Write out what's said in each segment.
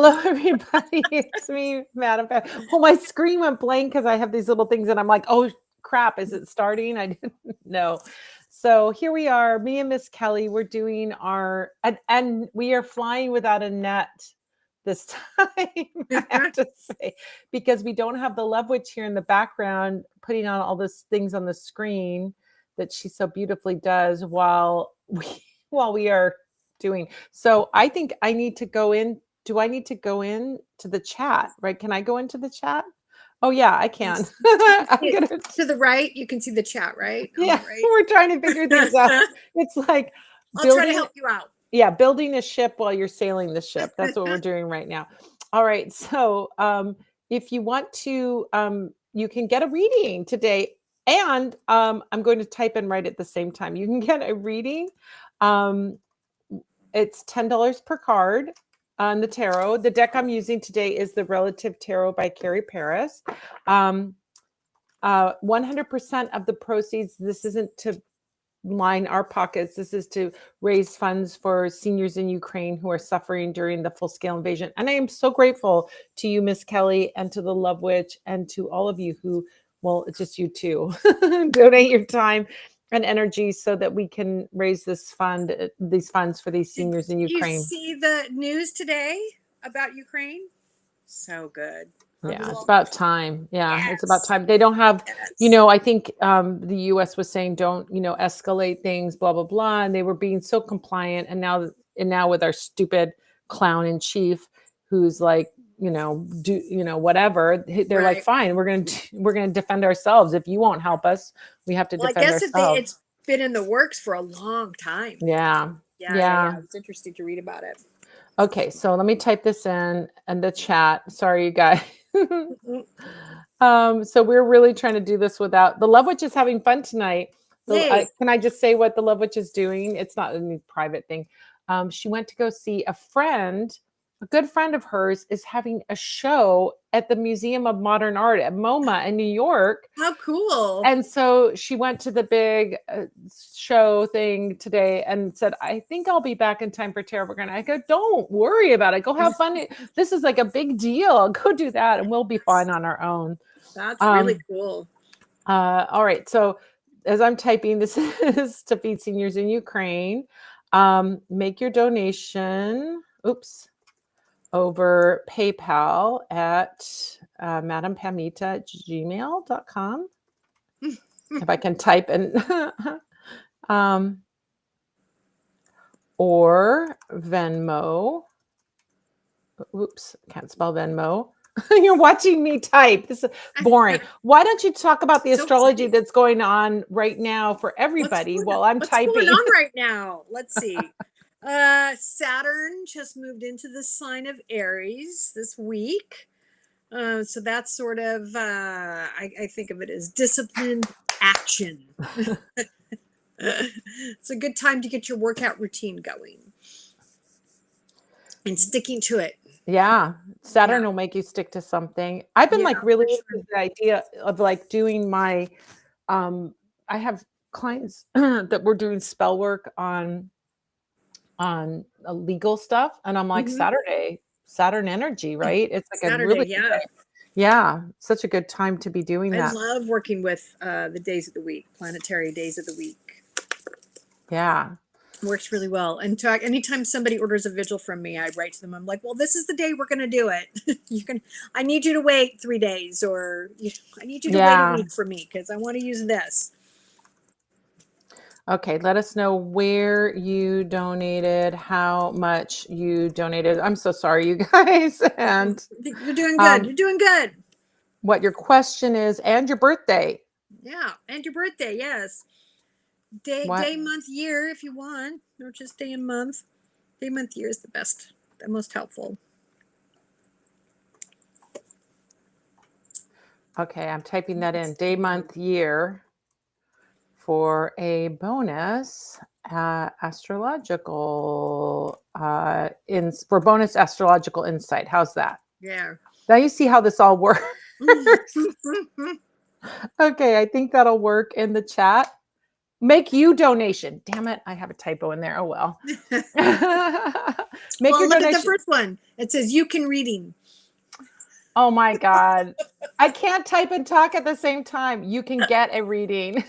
Hello, everybody. It's me, Madam Pat. Well, my screen went blank because I have these little things, and I'm like, oh crap, is it starting? I didn't know. So here we are, me and Miss Kelly. We're doing our, and we are flying without a net this time, I have to say, because we don't have the Love Witch here in the background putting on all those things on the screen that she so beautifully does while we are doing. So I think I need to go in. Do I need to go in to the chat, right? Can I go into the chat? Oh yeah, I can. I'm gonna to the right. You can see the chat, right? Yeah, Right. we're trying to figure things out. It's like I'll try to help you out. Yeah, building a ship while you're sailing the ship. That's what we're doing right now. All right. So if you want to, you can get a reading today. And I'm going to type and write at the same time. You can get a reading. It's $10 per card on the tarot. The deck I'm using today is the Relative Tarot by Carrie Paris. 100% of the proceeds, this isn't to line our pockets. This is to raise funds for seniors in Ukraine who are suffering during the full-scale invasion. And I am so grateful to you, Miss Kelly, and to the Love Witch, and to all of you who, well, it's just you too, donate your time and energy so that we can raise these funds for these seniors in Ukraine. You see the news today about Ukraine? So good. Yeah, it's about time. Yeah, yes. It's about time. They don't have, I think the U.S. was saying don't, escalate things, blah, blah, blah. And they were being so compliant. And now with our stupid clown in chief, who's like, whatever, they're like, fine, we're going to defend ourselves. If you won't help us, we have to defend ourselves. I guess it's been in the works for a long time. Yeah. It's interesting to read about it. Okay, so let me type this in the chat. Sorry, you guys. So we're really trying to do this without the Love Witch is having fun tonight. Can I just say what the Love Witch is doing? It's not a private thing. She went to go see a good friend of hers is having a show at the Museum of Modern Art at MoMA in New York. How cool. And so she went to the big show thing today and said, I think I'll be back in time for Tarot. I go, don't worry about it. Go have fun. This is like a big deal. Go do that and we'll be fine on our own. That's really cool. All right. So as I'm typing, this is to feed seniors in Ukraine. Make your donation. Over PayPal at madampamita@gmail.com. If I can type and or Venmo. Can't spell Venmo. You're watching me type. This is boring. Why don't you talk about the astrology that's going on right now for everybody while I'm typing? What's going on right now? Let's see. Saturn just moved into the sign of Aries this week. So that's sort of, I think of it as disciplined action. It's a good time to get your workout routine going and sticking to it. Yeah. Saturn will make you stick to something. I've been really into the idea of doing my, I have clients that were doing spell work on legal stuff. And I'm like, Saturn energy, right? It's like Saturday, such a good time to be doing that. I love working with the days of the week, planetary days of the week. Yeah. Works really well. And anytime somebody orders a vigil from me, I write to them. I'm like, well, this is the day we're going to do it. I need you to wait 3 days, or I need you to wait a week for me because I want to use this. Okay, let us know where you donated, how much you donated. I'm so sorry, you guys. And you're doing good. You're doing good. What your question is and your birthday. Yeah, and your birthday, yes. Day, month, year, if you want, or just day and month. Day, month, year is the best, the most helpful. Okay, I'm typing that in. Day, month, year for a bonus astrological for bonus astrological insight. How's that? Yeah. Now you see how this all works. Okay, I think that'll work in the chat. Make you donation. Damn it. I have a typo in there. Oh, well. Make Well, your look at the donation. first one. It says you can reading. Oh my God. I can't type and talk at the same time. You can get a reading.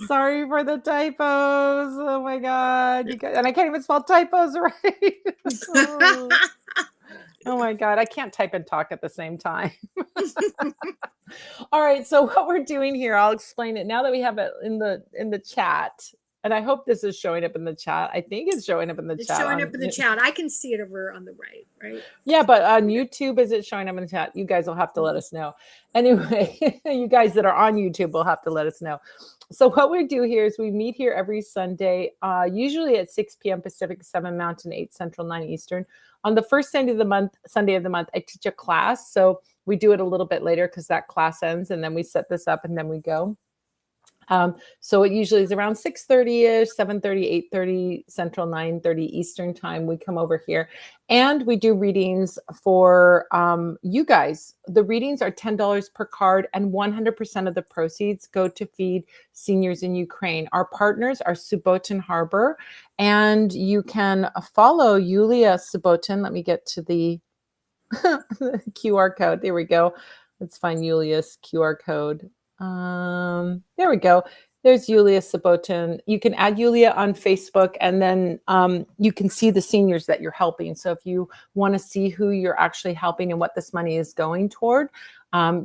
Sorry for the typos. Oh my God. You guys, and I can't even spell typos right. Oh. Oh my God. I can't type and talk at the same time. All right. So what we're doing here, I'll explain it now that we have it in the chat. And I hope this is showing up in the chat. I think it's showing up in the It's chat. showing up in the chat. I can see it over on the right? Yeah, but on YouTube, is it showing up in the chat? You guys will have to let us know. Anyway, you guys that are on YouTube will have to let us know. So what we do here is we meet here every Sunday, usually at 6 p.m. Pacific, 7 Mountain, 8 Central, 9 Eastern. On the first Sunday of the month, I teach a class. So we do it a little bit later because that class ends, and then we set this up and then we go. So it usually is around 6:30ish, 7:30, 8:30 Central, 9:30 Eastern time. We come over here and we do readings for you guys. The readings are $10 per card, and 100% of the proceeds go to feed seniors in Ukraine. Our partners are Subotin Harbor, and you can follow Yulia Subotin. Let me get to the QR code. There we go. Let's find Yulia's QR code. There we go. There's Yulia Sabotin. You can add Yulia on Facebook, and then you can see the seniors that you're helping. So if you want to see who you're actually helping and what this money is going toward,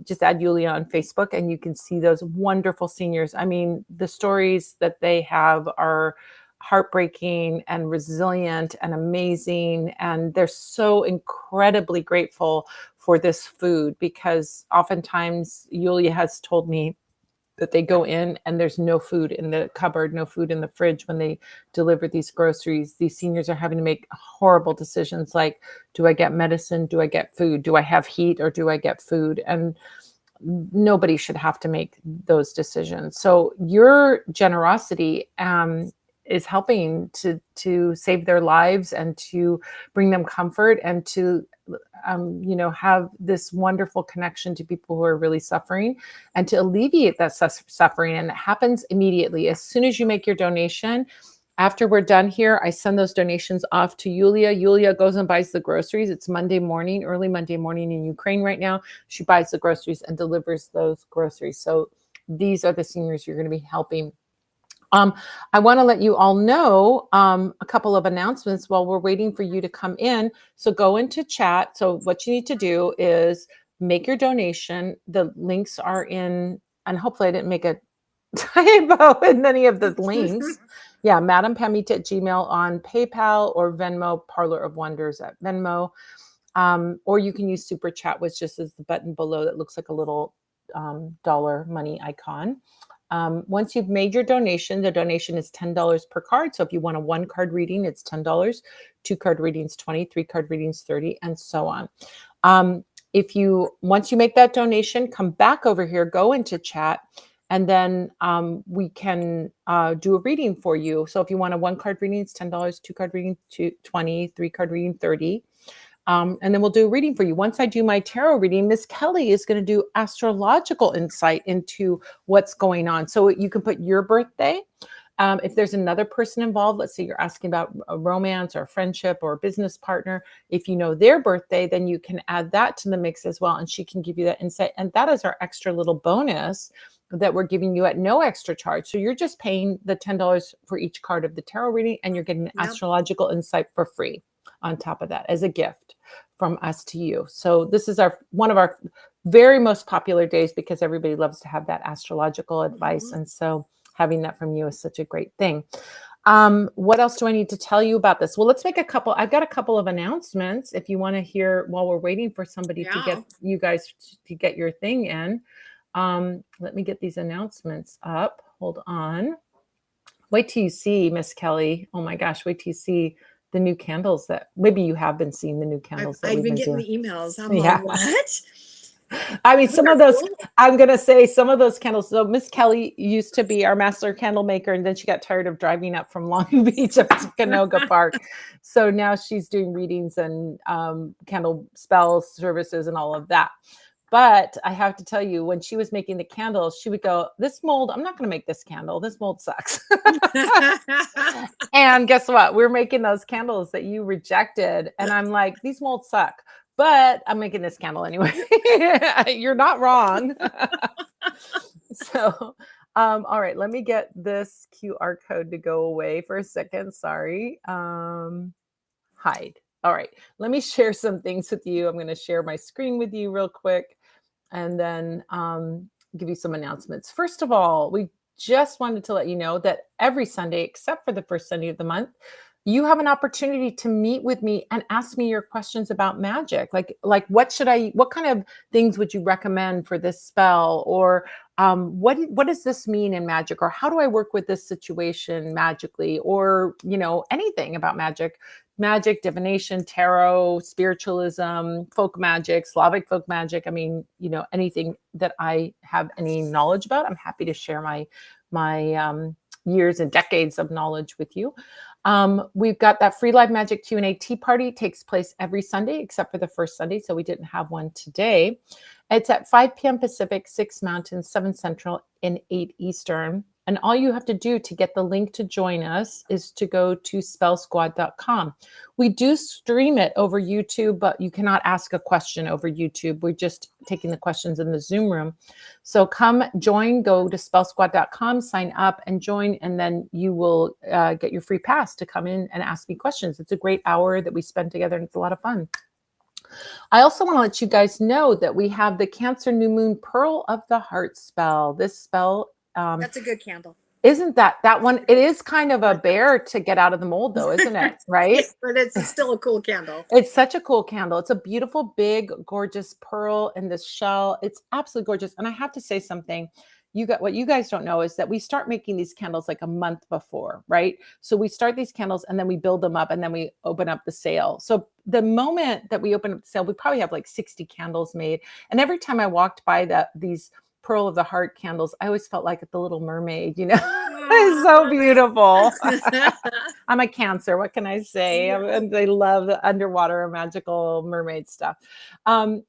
just add Yulia on Facebook, and you can see those wonderful seniors. I mean, the stories that they have are heartbreaking and resilient and amazing, and they're so incredibly grateful for this food, because oftentimes Yulia has told me that they go in and there's no food in the cupboard, no food in the fridge when they deliver these groceries. These seniors are having to make horrible decisions like, do I get medicine? Do I get food? Do I have heat, or do I get food? And nobody should have to make those decisions. So your generosity is helping to save their lives and to bring them comfort, and to have this wonderful connection to people who are really suffering, and to alleviate that suffering. And it happens immediately. As soon as you make your donation, after we're done here, I send those donations off to Yulia. Yulia goes and buys the groceries. It's Monday morning, early Monday morning in Ukraine right now. She buys the groceries and delivers those groceries. So these are the seniors you're going to be helping. I want to let you all know a couple of announcements while we're waiting for you to come in. So go into chat. So what you need to do is make your donation. The links are in, and hopefully I didn't make a typo in any of the links. Yeah, Madam Pamita at Gmail on PayPal, or Venmo, Parlor of Wonders at Venmo. Or you can use Super Chat, which just is the button below that looks like a little dollar money icon. Once you've made your donation, the donation is $10 per card. So if you want a 1-card reading, it's $10, 2-card readings, 20, 3-card readings, 30, and so on. Once you make that donation, come back over here, go into chat, and then we can do a reading for you. So if you want a 1-card reading, it's $10, 2-card reading, 20, 3-card reading, 30. And then we'll do a reading for you. Once I do my tarot reading, Miss Kelly is going to do astrological insight into what's going on. So you can put your birthday. If there's another person involved, let's say you're asking about a romance or a friendship or a business partner, if you know their birthday, then you can add that to the mix as well, and she can give you that insight. And that is our extra little bonus that we're giving you at no extra charge. So you're just paying the $10 for each card of the tarot reading, and you're getting astrological insight for free on top of that as a gift from us to you. So this is one of our very most popular days, because everybody loves to have that astrological advice. And so having that from you is such a great thing. What else do I need to tell you about this? Well, let's make I've got a couple of announcements if you want to hear while we're waiting for somebody to get you guys to get your thing in. Let me get these announcements up. Hold on. Wait till you see, Miss Kelly. Oh my gosh, wait till you see the new candles that maybe you have been seeing the new candles. I've been getting the emails. I'm like, what? I mean, some of those, I'm going to say some of those candles. So Miss Kelly used to be our master candle maker, and then she got tired of driving up from Long Beach up to Canoga Park. So now she's doing readings and candle spells, services, and all of that. But I have to tell you, when she was making the candles, she would go, this mold, I'm not going to make this candle. This mold sucks. And guess what? We're making those candles that you rejected. And I'm like, these molds suck, but I'm making this candle anyway. You're not wrong. So, all right, let me get this QR code to go away for a second. Sorry. Hide. All right, let me share some things with you. I'm going to share my screen with you real quick and then give you some announcements. First of all, we just wanted to let you know that every Sunday, except for the first Sunday of the month, you have an opportunity to meet with me and ask me your questions about magic. Like what kind of things would you recommend for this spell? Or what does this mean in magic? Or how do I work with this situation magically? Or, anything about magic, divination, tarot, spiritualism, folk magic, Slavic folk magic. I mean, anything that I have any knowledge about, I'm happy to share my years and decades of knowledge with you. We've got that free live magic Q&A tea party. It takes place every Sunday, except for the first Sunday. So we didn't have one today. It's at 5 p.m. Pacific, 6 Mountain, 7 Central, and 8 Eastern. And all you have to do to get the link to join us is to go to spellsquad.com. We do stream it over YouTube, but you cannot ask a question over YouTube. We're just taking the questions in the Zoom room. So come join, go to spellsquad.com, sign up and join, and then you will get your free pass to come in and ask me questions. It's a great hour that we spend together, and it's a lot of fun. I also want to let you guys know that we have the Cancer New Moon Pearl of the Heart spell. This spell, that's a good candle. Isn't that one? It is kind of a bear to get out of the mold, though, isn't it? Right? Yes, but it's still a cool candle. It's such a cool candle. It's a beautiful, big, gorgeous pearl in this shell. It's absolutely gorgeous. And I have to say something. What you guys don't know is that we start making these candles like a month before, right? So we start these candles and then we build them up and then we open up the sale. So the moment that we open up the sale, we probably have like 60 candles made. And every time I walked by these Pearl of the Heart candles, I always felt like the Little Mermaid, It's so beautiful. I'm a Cancer. What can I say? I love the underwater magical mermaid stuff.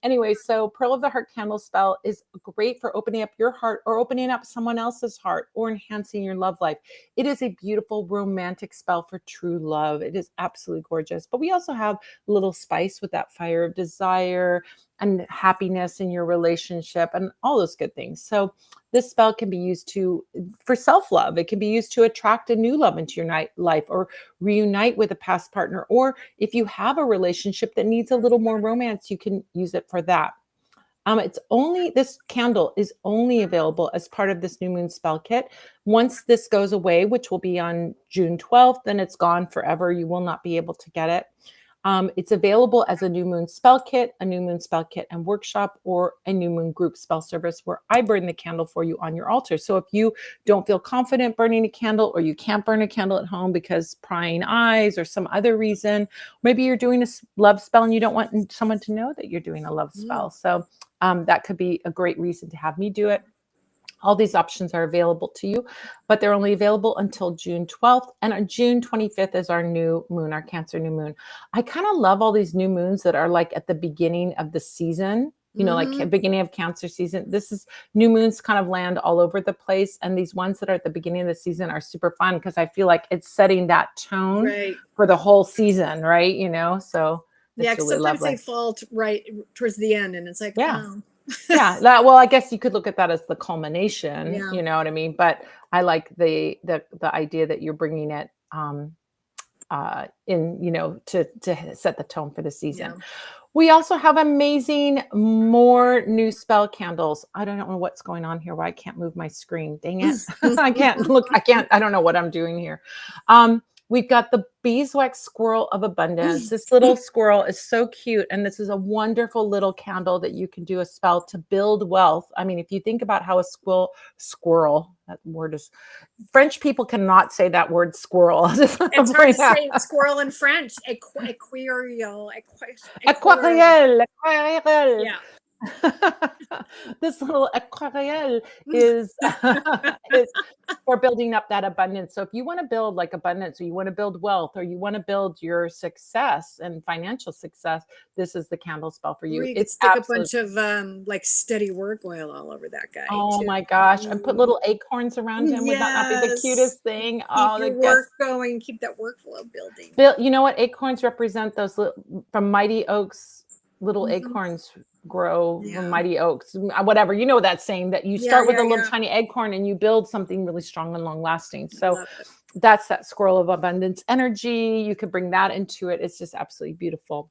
Anyway, so Pearl of the Heart candle spell is great for opening up your heart or opening up someone else's heart or enhancing your love life. It is a beautiful romantic spell for true love. It is absolutely gorgeous. But we also have a little spice with that fire of desire and happiness in your relationship and all those good things. So this spell can be used for self-love. It can be used to attract a new love into your life or reunite with a past partner. Or if you have a relationship that needs a little more romance, you can use it for that. This candle is only available as part of this new moon spell kit. Once this goes away, which will be on June 12th, then it's gone forever. You will not be able to get it. It's available as a new moon spell kit, a new moon spell kit and workshop, or a new moon group spell service where I burn the candle for you on your altar. So if you don't feel confident burning a candle, or you can't burn a candle at home because prying eyes or some other reason, maybe you're doing a love spell and you don't want someone to know that you're doing a love spell. So that could be a great reason to have me do it. All these options are available to you, but they're only available until June 12th. And on June 25th is our new moon, our Cancer new moon. I kind of love all these new moons that are like at the beginning of the season, like beginning of Cancer season. This is new moons kind of land all over the place. And these ones that are at the beginning of the season are super fun because I feel like it's setting that tone for the whole season, right? So yeah, really sometimes lovely. They fall right towards the end and it's like, oh. Yeah. Well, I guess you could look at that as the culmination, you know what I mean? But I like the idea that you're bringing it in, to set the tone for the season. Yeah. We also have more new spell candles. I don't know what's going on here. Why I can't move my screen. Dang it. I don't know what I'm doing here. We've got the beeswax squirrel of abundance. This little squirrel is so cute. And this is a wonderful little candle that you can do a spell to build wealth. I mean, if you think about how a squirrel, that word is, French people cannot say that word squirrel. It's hard to say squirrel in French. Aquariel. Yeah. This little aquarelle is is for building up that abundance. So if you want to build like abundance, or you want to build wealth, or you want to build your success and financial success, this is the candle spell for Or you. you could It's stick a absolute. bunch of like steady work oil all over that guy Oh too. my gosh. And put Mm. little acorns around him. Would that not be the Yes. cutest thing? Keep Oh, the your guess. work going, keep that workflow building. Bill, you know what acorns represent? Those from mighty oaks, little Mhm. acorns grow from Yeah. mighty oaks. Whatever, you know that saying that you Yeah, start with yeah, a little yeah. tiny acorn and you build something really strong and long lasting. I So love it. that's that squirrel of abundance energy. You could bring that into it. It's just absolutely beautiful.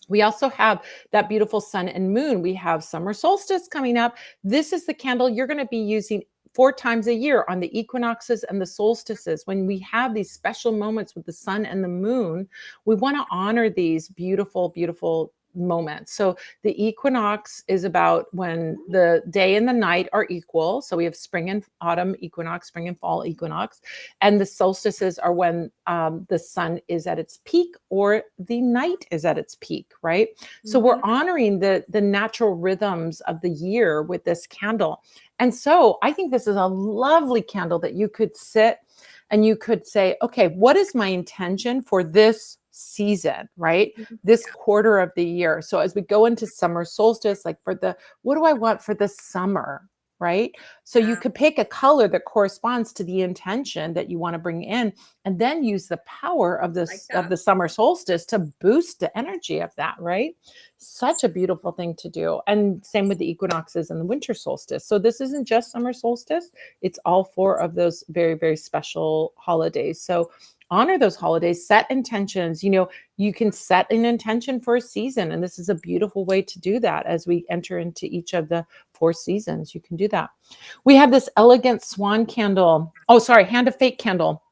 We also have that beautiful sun and moon. We have summer solstice coming up. This is the candle you're going to be using 4 times a year on the equinoxes and the solstices. When we have these special moments with the sun and the moon, we want to honor these beautiful, beautiful moments. So the equinox is about when the day and the night are equal. So we have spring and autumn equinox, spring and fall equinox. And the solstices are when the sun is at its peak or the night is at its peak, right? So we're Mhm. honoring the natural rhythms of the year with this candle. And so I think this is a lovely candle that you could sit and you could say, okay, what is my intention for this season, right? Mhm. This Yeah. quarter of the year. So as we go into summer solstice, like what do I want for the summer, right? So you Yeah. could pick a color that corresponds to the intention that you want to bring in, and then use the power of Like this of that. the summer solstice to boost the energy of that, right? Such a beautiful thing to do. And same with the equinoxes and the winter solstice. So this isn't just summer solstice, it's all 4 of those very, very special holidays. So honor those holidays, set intentions. You can set an intention for a season, and this is a beautiful way to do that as we enter into each of the 4 seasons. You can do that. We have this elegant swan candle. Oh, sorry, hand of fate candle.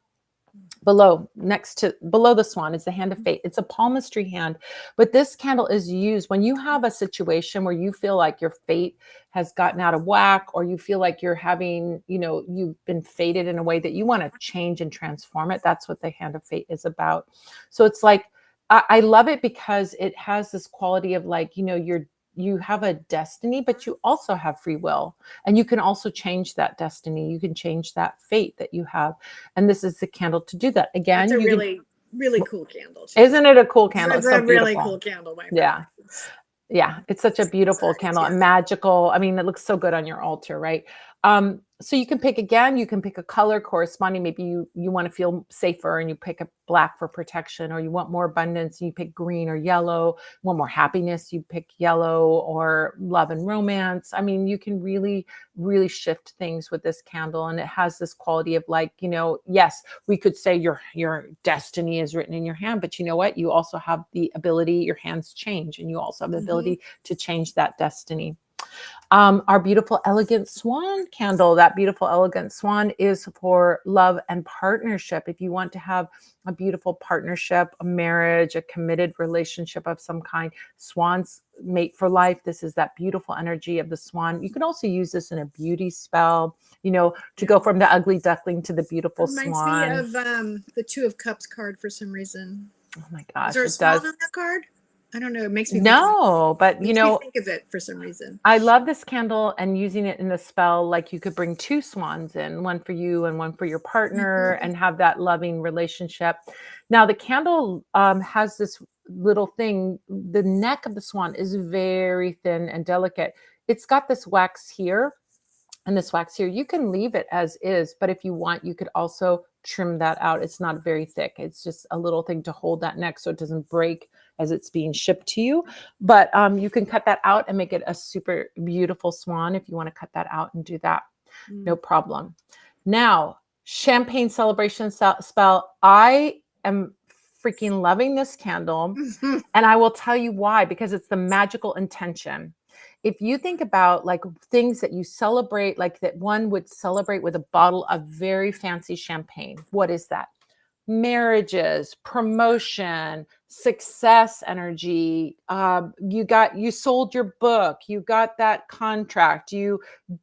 Below the swan is the hand of fate. It's a palmistry hand, but this candle is used when you have a situation where you feel like your fate has gotten out of whack, or you feel like you're having, you've been fated in a way that you want to change and transform it. That's what the hand of fate is about. So it's like, I love it because it has this quality of like, you have a destiny, but you also have free will, and you can also change that destiny. You can change that fate that you have. And this is the candle to do that. That's Again, a you can, really, really cool candle too. isn't it a cool candle? That's It's so a really beautiful. cool candle, my friend. Yeah. Yeah, it's such a beautiful Besides, candle yeah. and magical. I mean, it looks so good on your altar, right? So you can pick again, you can pick a color corresponding. Maybe you want to feel safer and you pick a black for protection, or you want more abundance, you pick green or yellow. Want more happiness, you pick yellow, or love and romance. I mean, you can really, really shift things with this candle. And it has this quality of like, yes, we could say your destiny is written in your hand, but you know what? You also have the ability, your hands change, and you also have the Mhm. ability to change that destiny. Our beautiful elegant swan candle, that beautiful elegant swan is for love and partnership. If you want to have a beautiful partnership, a marriage, a committed relationship of some kind, swans mate for life. This is that beautiful energy of the swan. You can also use this in a beauty spell, to go Yeah. from the ugly duckling to the beautiful Reminds me swan. of the Two of Cups card for some reason. Oh my Is there gosh, a it swan does. on that card? I don't know. It No, but makes me think of it for some reason. I love this candle and using it in a spell. Like you could bring 2 swans in, one for you and one for your partner, Mhm. and have that loving relationship. Now, the candle has this little thing. The neck of the swan is very thin and delicate. It's got this wax here and this wax here. You can leave it as is, but if you want, you could also trim that out. It's not very thick. It's just a little thing to hold that neck so it doesn't break as it's being shipped to you. But you can cut that out and make it a super beautiful swan if you want to cut that out and do that. No Mm. problem. Now, champagne celebration spell. I am freaking loving this candle. And I will tell you why, because it's the magical intention. If you think about like things that you celebrate, like that one would celebrate with a bottle of very fancy champagne, what is that? Marriages, promotion, success energy. You sold your book, you got that contract,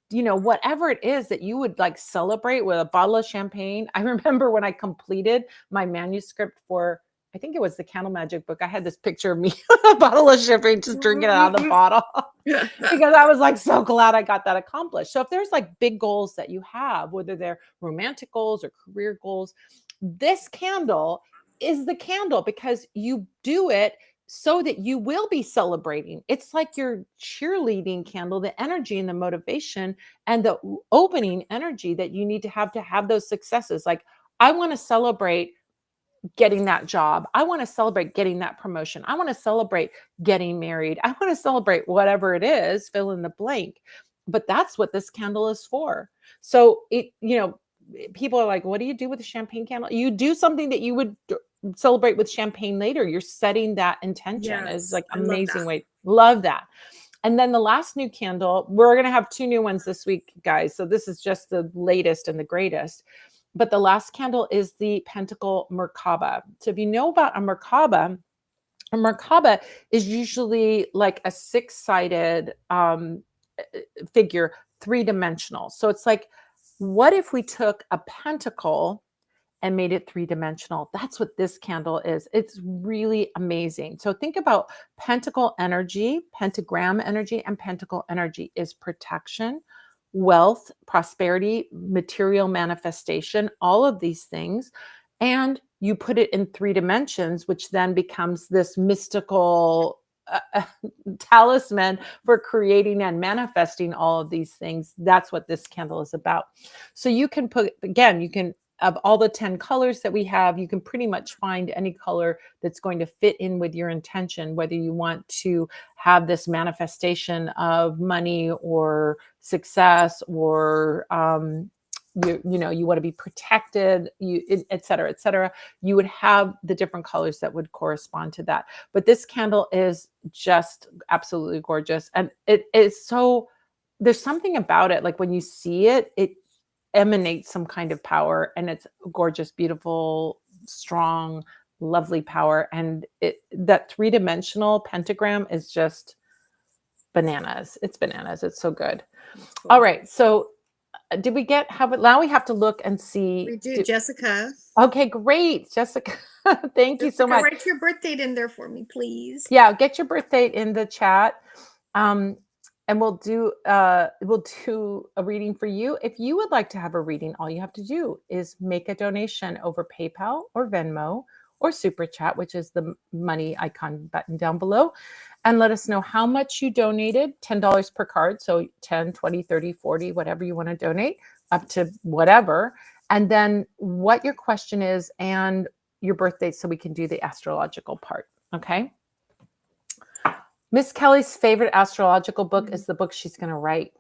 whatever it is that you would like celebrate with a bottle of champagne. I remember when I completed my manuscript for I think it was the Candle Magic book. I had this picture of me, a bottle of champagne, just drinking it out of the bottle because I was like so glad I got that accomplished. So if there's like big goals that you have, whether they're romantic goals or career goals, this candle is the candle because you do it so that you will be celebrating. It's like your cheerleading candle, the energy and the motivation and the opening energy that you need to have those successes. Like, I want to celebrate getting that job. I want to celebrate getting that promotion. I want to celebrate getting married. I want to celebrate whatever it is, fill in the blank. But that's what this candle is for. So people are like, what do you do with a champagne candle? You do something that you would celebrate with champagne later. You're setting that intention. It's Yes, like I love amazing that. way. Love that. And then the last new candle, we're going to have 2 new ones this week, guys. So this is just the latest and the greatest. But the last candle is the Pentacle Merkaba. So if you know about a Merkaba is usually like a 6-sided figure, 3-dimensional. So it's like, what if we took a pentacle and made it 3-dimensional? That's what this candle is. It's really amazing. So think about pentacle energy, pentagram energy, and pentacle energy is protection, wealth, prosperity, material manifestation, all of these things. And you put it in 3 dimensions, which then becomes this mystical talisman for creating and manifesting all of these things. That's what this candle is about. So you can put, again, you can, of all the 10 colors that we have, you can pretty much find any color that's going to fit in with your intention, whether you want to have this manifestation of money or success, or you want to be protected, et cetera, et cetera. You would have the different colors that would correspond to that. But this candle is just absolutely gorgeous. And it is so, there's something about it. Like when you see it, it emanates some kind of power, and it's gorgeous, beautiful, strong, lovely power. And that 3-dimensional pentagram is just bananas. It's bananas. It's so good. Cool. All right. So did we now we have to look and see. We do, Jessica. Okay, great. Jessica, thank you so much. Write your birth date in there for me, please. Yeah, get your birth date in the chat. And we'll do a reading for you. If you would like to have a reading, all you have to do is make a donation over PayPal or Venmo or Super Chat, which is the money icon button down below, and let us know how much you donated. $10 per card, so 10, 20, 30, 40, whatever you want to donate, up to whatever. And then what your question is and your birth date, so we can do the astrological part. Okay. Miss Kelly's favorite astrological book is the book she's going to write.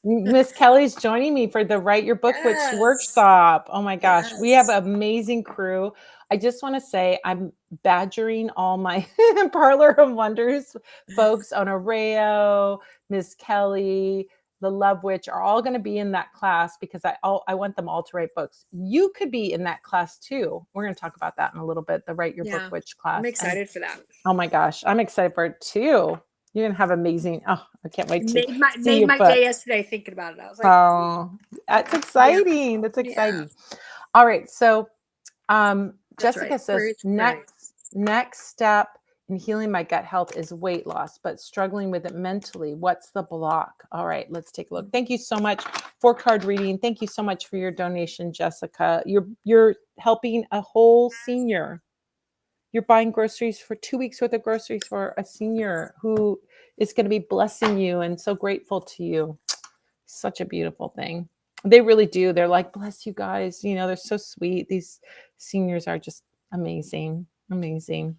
Miss Kelly's joining me for the Write Your Book Witch workshop. Oh my gosh. We have an amazing crew. I just want to say I'm badgering all my Parlor of Wonders folks, Honoreo, Miss Kelly, the Love Witch are all going to be in that class because I want them all to write books. You could be in that class too. We're going to talk about that in a little bit, the Write Your Book Witch class. I'm excited for that. Oh my gosh. I'm excited for it too. You're going to have amazing. Oh, I can't wait to made my day yesterday thinking about it. I was like, oh, that's exciting. Yeah. That's exciting. Yeah. All right. So Jessica says next step in healing my gut health is weight loss, but struggling with it mentally. What's the block? All right, let's take a look. Thank you so much for card reading. Thank you so much for your donation, Jessica. You're helping a whole senior. You're buying groceries for 2 weeks worth of groceries for a senior who is going to be blessing you and so grateful to you. Such a beautiful thing. They really do. They're like, bless you guys. You know, they're so sweet. These seniors are just amazing. Amazing.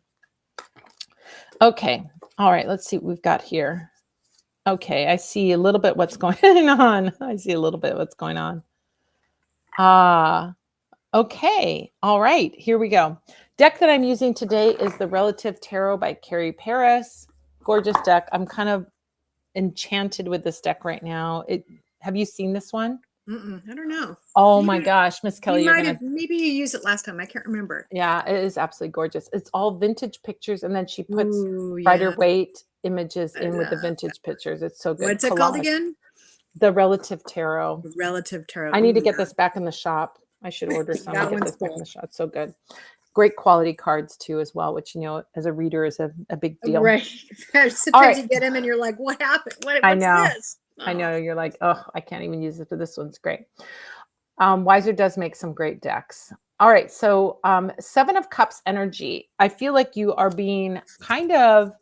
Okay. All right. Let's see what we've got here. Okay. I see a little bit what's going on. Okay. All right. Here we go. Deck that I'm using today is the Relative Tarot by Carrie Paris. Gorgeous deck. I'm kind of enchanted with this deck right now. Have you seen this one? I don't know. Oh my gosh, Miss Kelly, maybe you used it last time. I can't remember. Yeah, it is absolutely gorgeous. It's all vintage pictures, and then she puts Rider Waite images in with the vintage pictures. It's so good. What's it called again? The Relative Tarot. Relative Tarot. I need to get this back in the shop. I should order some and get this back in the shop. It's so good. Great quality cards too, as well, which, as a reader is a big deal. Right. All Sometimes right. you get them and you're like, what happened? I What's know. this? I Oh. know. You're like, oh, I can't even use it, but this one's great. Wiser does make some great decks. All right. So 7 of Cups energy. I feel like you are being kind of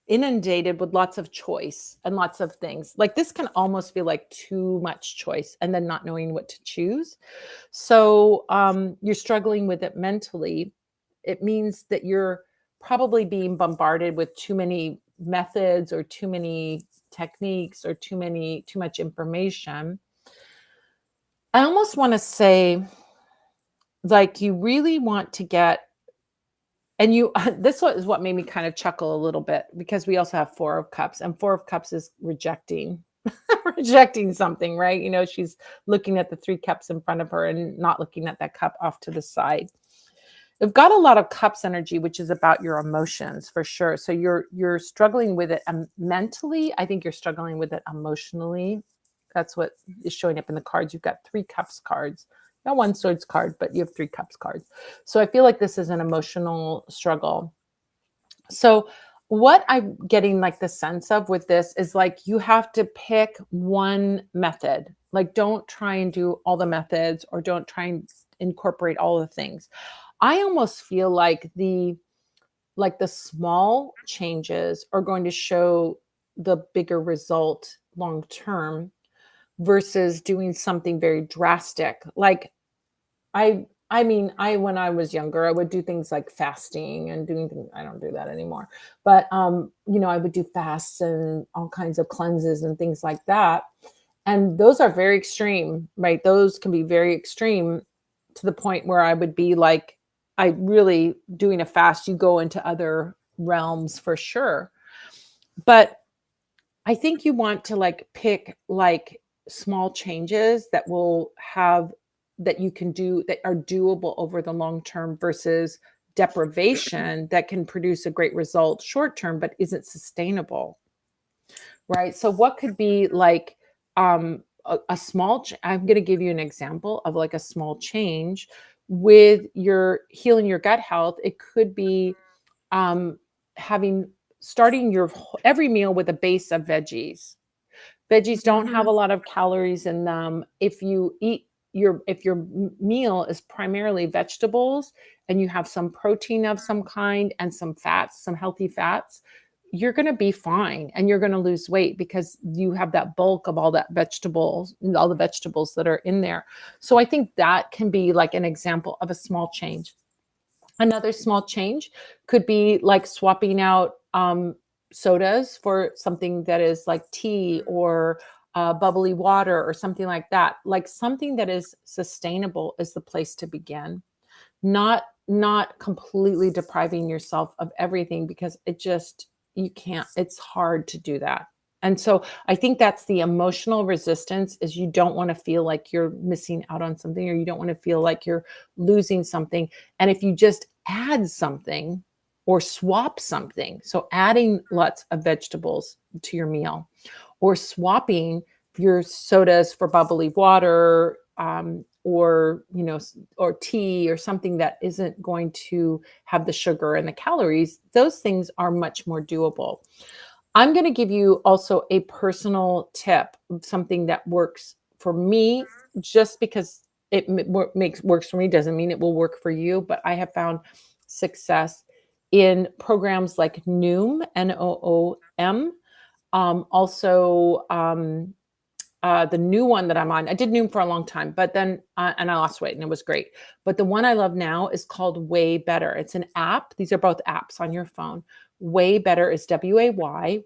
inundated with lots of choice and lots of things. Like this can almost feel like too much choice and then not knowing what to choose. So you're struggling with it mentally. It means that you're probably being bombarded with too many methods or too many techniques or too much information. I almost want to say, like, you really want to get, and you, this is what made me kind of chuckle a little bit, because we also have 4 of Cups, and 4 of Cups is rejecting, rejecting something, right? She's looking at the 3 cups in front of her and not looking at that cup off to the side. We've got a lot of Cups energy, which is about your emotions for sure. So you're struggling with it mentally. I think you're struggling with it emotionally. That's what is showing up in the cards. You've got 3 Cups cards, not 1 Swords card, but you have 3 Cups cards. So I feel like this is an emotional struggle. So what I'm getting like the sense of with this is like you have to pick one method. Like don't try and do all the methods, or don't try and incorporate all the things. I almost feel like the small changes are going to show the bigger result long term, versus doing something very drastic. Like I mean, when I was younger, I would do things like fasting and doing things. I don't do that anymore. But I would do fasts and all kinds of cleanses and things like that. And those are very extreme, right? Those can be very extreme, to the point where I would be like, I really doing a fast, you go into other realms for sure. But I think you want to like pick like small changes that you can do, that are doable over the long term, versus deprivation that can produce a great result short term but isn't sustainable. Right? So what could be like a small I'm going to give you an example of like a small change with your healing your gut health. It could be um starting your every meal with a base of veggies. Veggies don't have a lot of calories in them. If you eat if your meal is primarily vegetables, and you have some protein of some kind and some fats, some healthy fats, you're going to be fine, and you're going to lose weight because you have that bulk of all the vegetables that are in there. So I think that can be like an example of a small change. Another small change could be like swapping out sodas for something that is like tea, or bubbly water, or something like that. Like something that is sustainable is the place to begin. Not completely depriving yourself of everything, because you can't. It's hard to do that. And so I think that's the emotional resistance, is you don't want to feel like you're missing out on something, or you don't want to feel like you're losing something. And if you just add something or swap something, so adding lots of vegetables to your meal, or swapping your sodas for bubbly water, or tea, or something that isn't going to have the sugar and the calories, those things are much more doable. I'm going to give you also a personal tip, something that works for me. Just because it works for me doesn't mean it will work for you, but I have found success in programs like Noom, Noom. Also, the new one that I'm on, I did Noom for a long time, but then, and I lost weight and it was great. But the one I love now is called Way Better. It's an app. These are both apps on your phone. Way Better is WAY,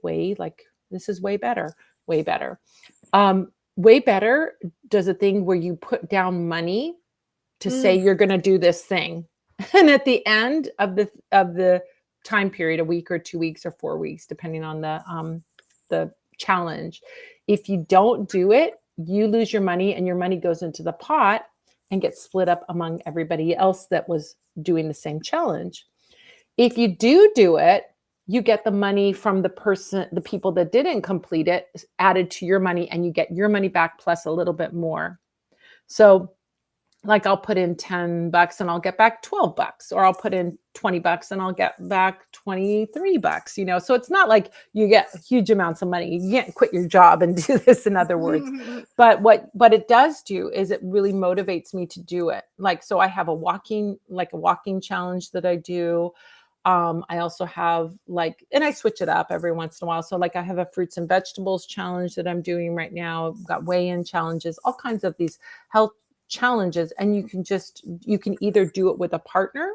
way, like this is way better, way better. Way Better does a thing where you put down money to say you're going to do this thing. And at the end of the time period, a week or 2 weeks or 4 weeks, depending on the challenge, if you don't do it, you lose your money, and your money goes into the pot and gets split up among everybody else that was doing the same challenge. If you do it, you get the money from the people that didn't complete it added to your money, and you get your money back plus a little bit more. So like I'll put in $10 and I'll get back $12, or I'll put in $20 and I'll get back $23, you know. So it's not like you get huge amounts of money. You can't quit your job and do this, in other words. But what it does do is it really motivates me to do it. Like, so I have a walking challenge that I do. I also have like, and I switch it up every once in a while. So like I have a fruits and vegetables challenge that I'm doing right now. I've got weigh-in challenges, all kinds of these health challenges. And you can either do it with a partner,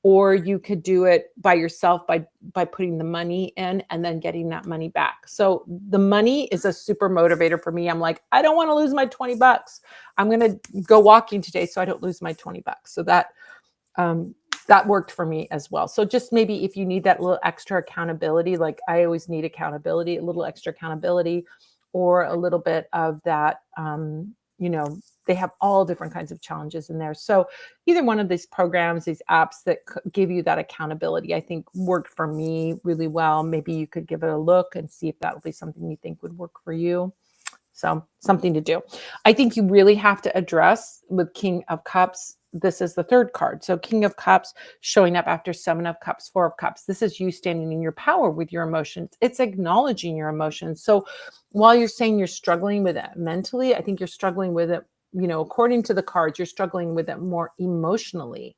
or you could do it by yourself by putting the money in and then getting that money back. So the money is a super motivator for me. I'm like, I don't want to lose my $20. I'm going to go walking today so I don't lose my $20. So that worked for me as well. So just maybe if you need that little extra accountability, like I always need accountability, a little extra accountability, or a little bit of that, they have all different kinds of challenges in there. So either one of these programs, these apps that give you that accountability, I think worked for me really well. Maybe you could give it a look and see if that will be something you think would work for you. So something to do. I think you really have to address with King of Cups. This is the third card. So King of Cups showing up after Seven of Cups, Four of Cups. This is you standing in your power with your emotions. It's acknowledging your emotions. So while you're saying you're struggling with it mentally, I think you're struggling with it, according to the cards, you're struggling with it more emotionally.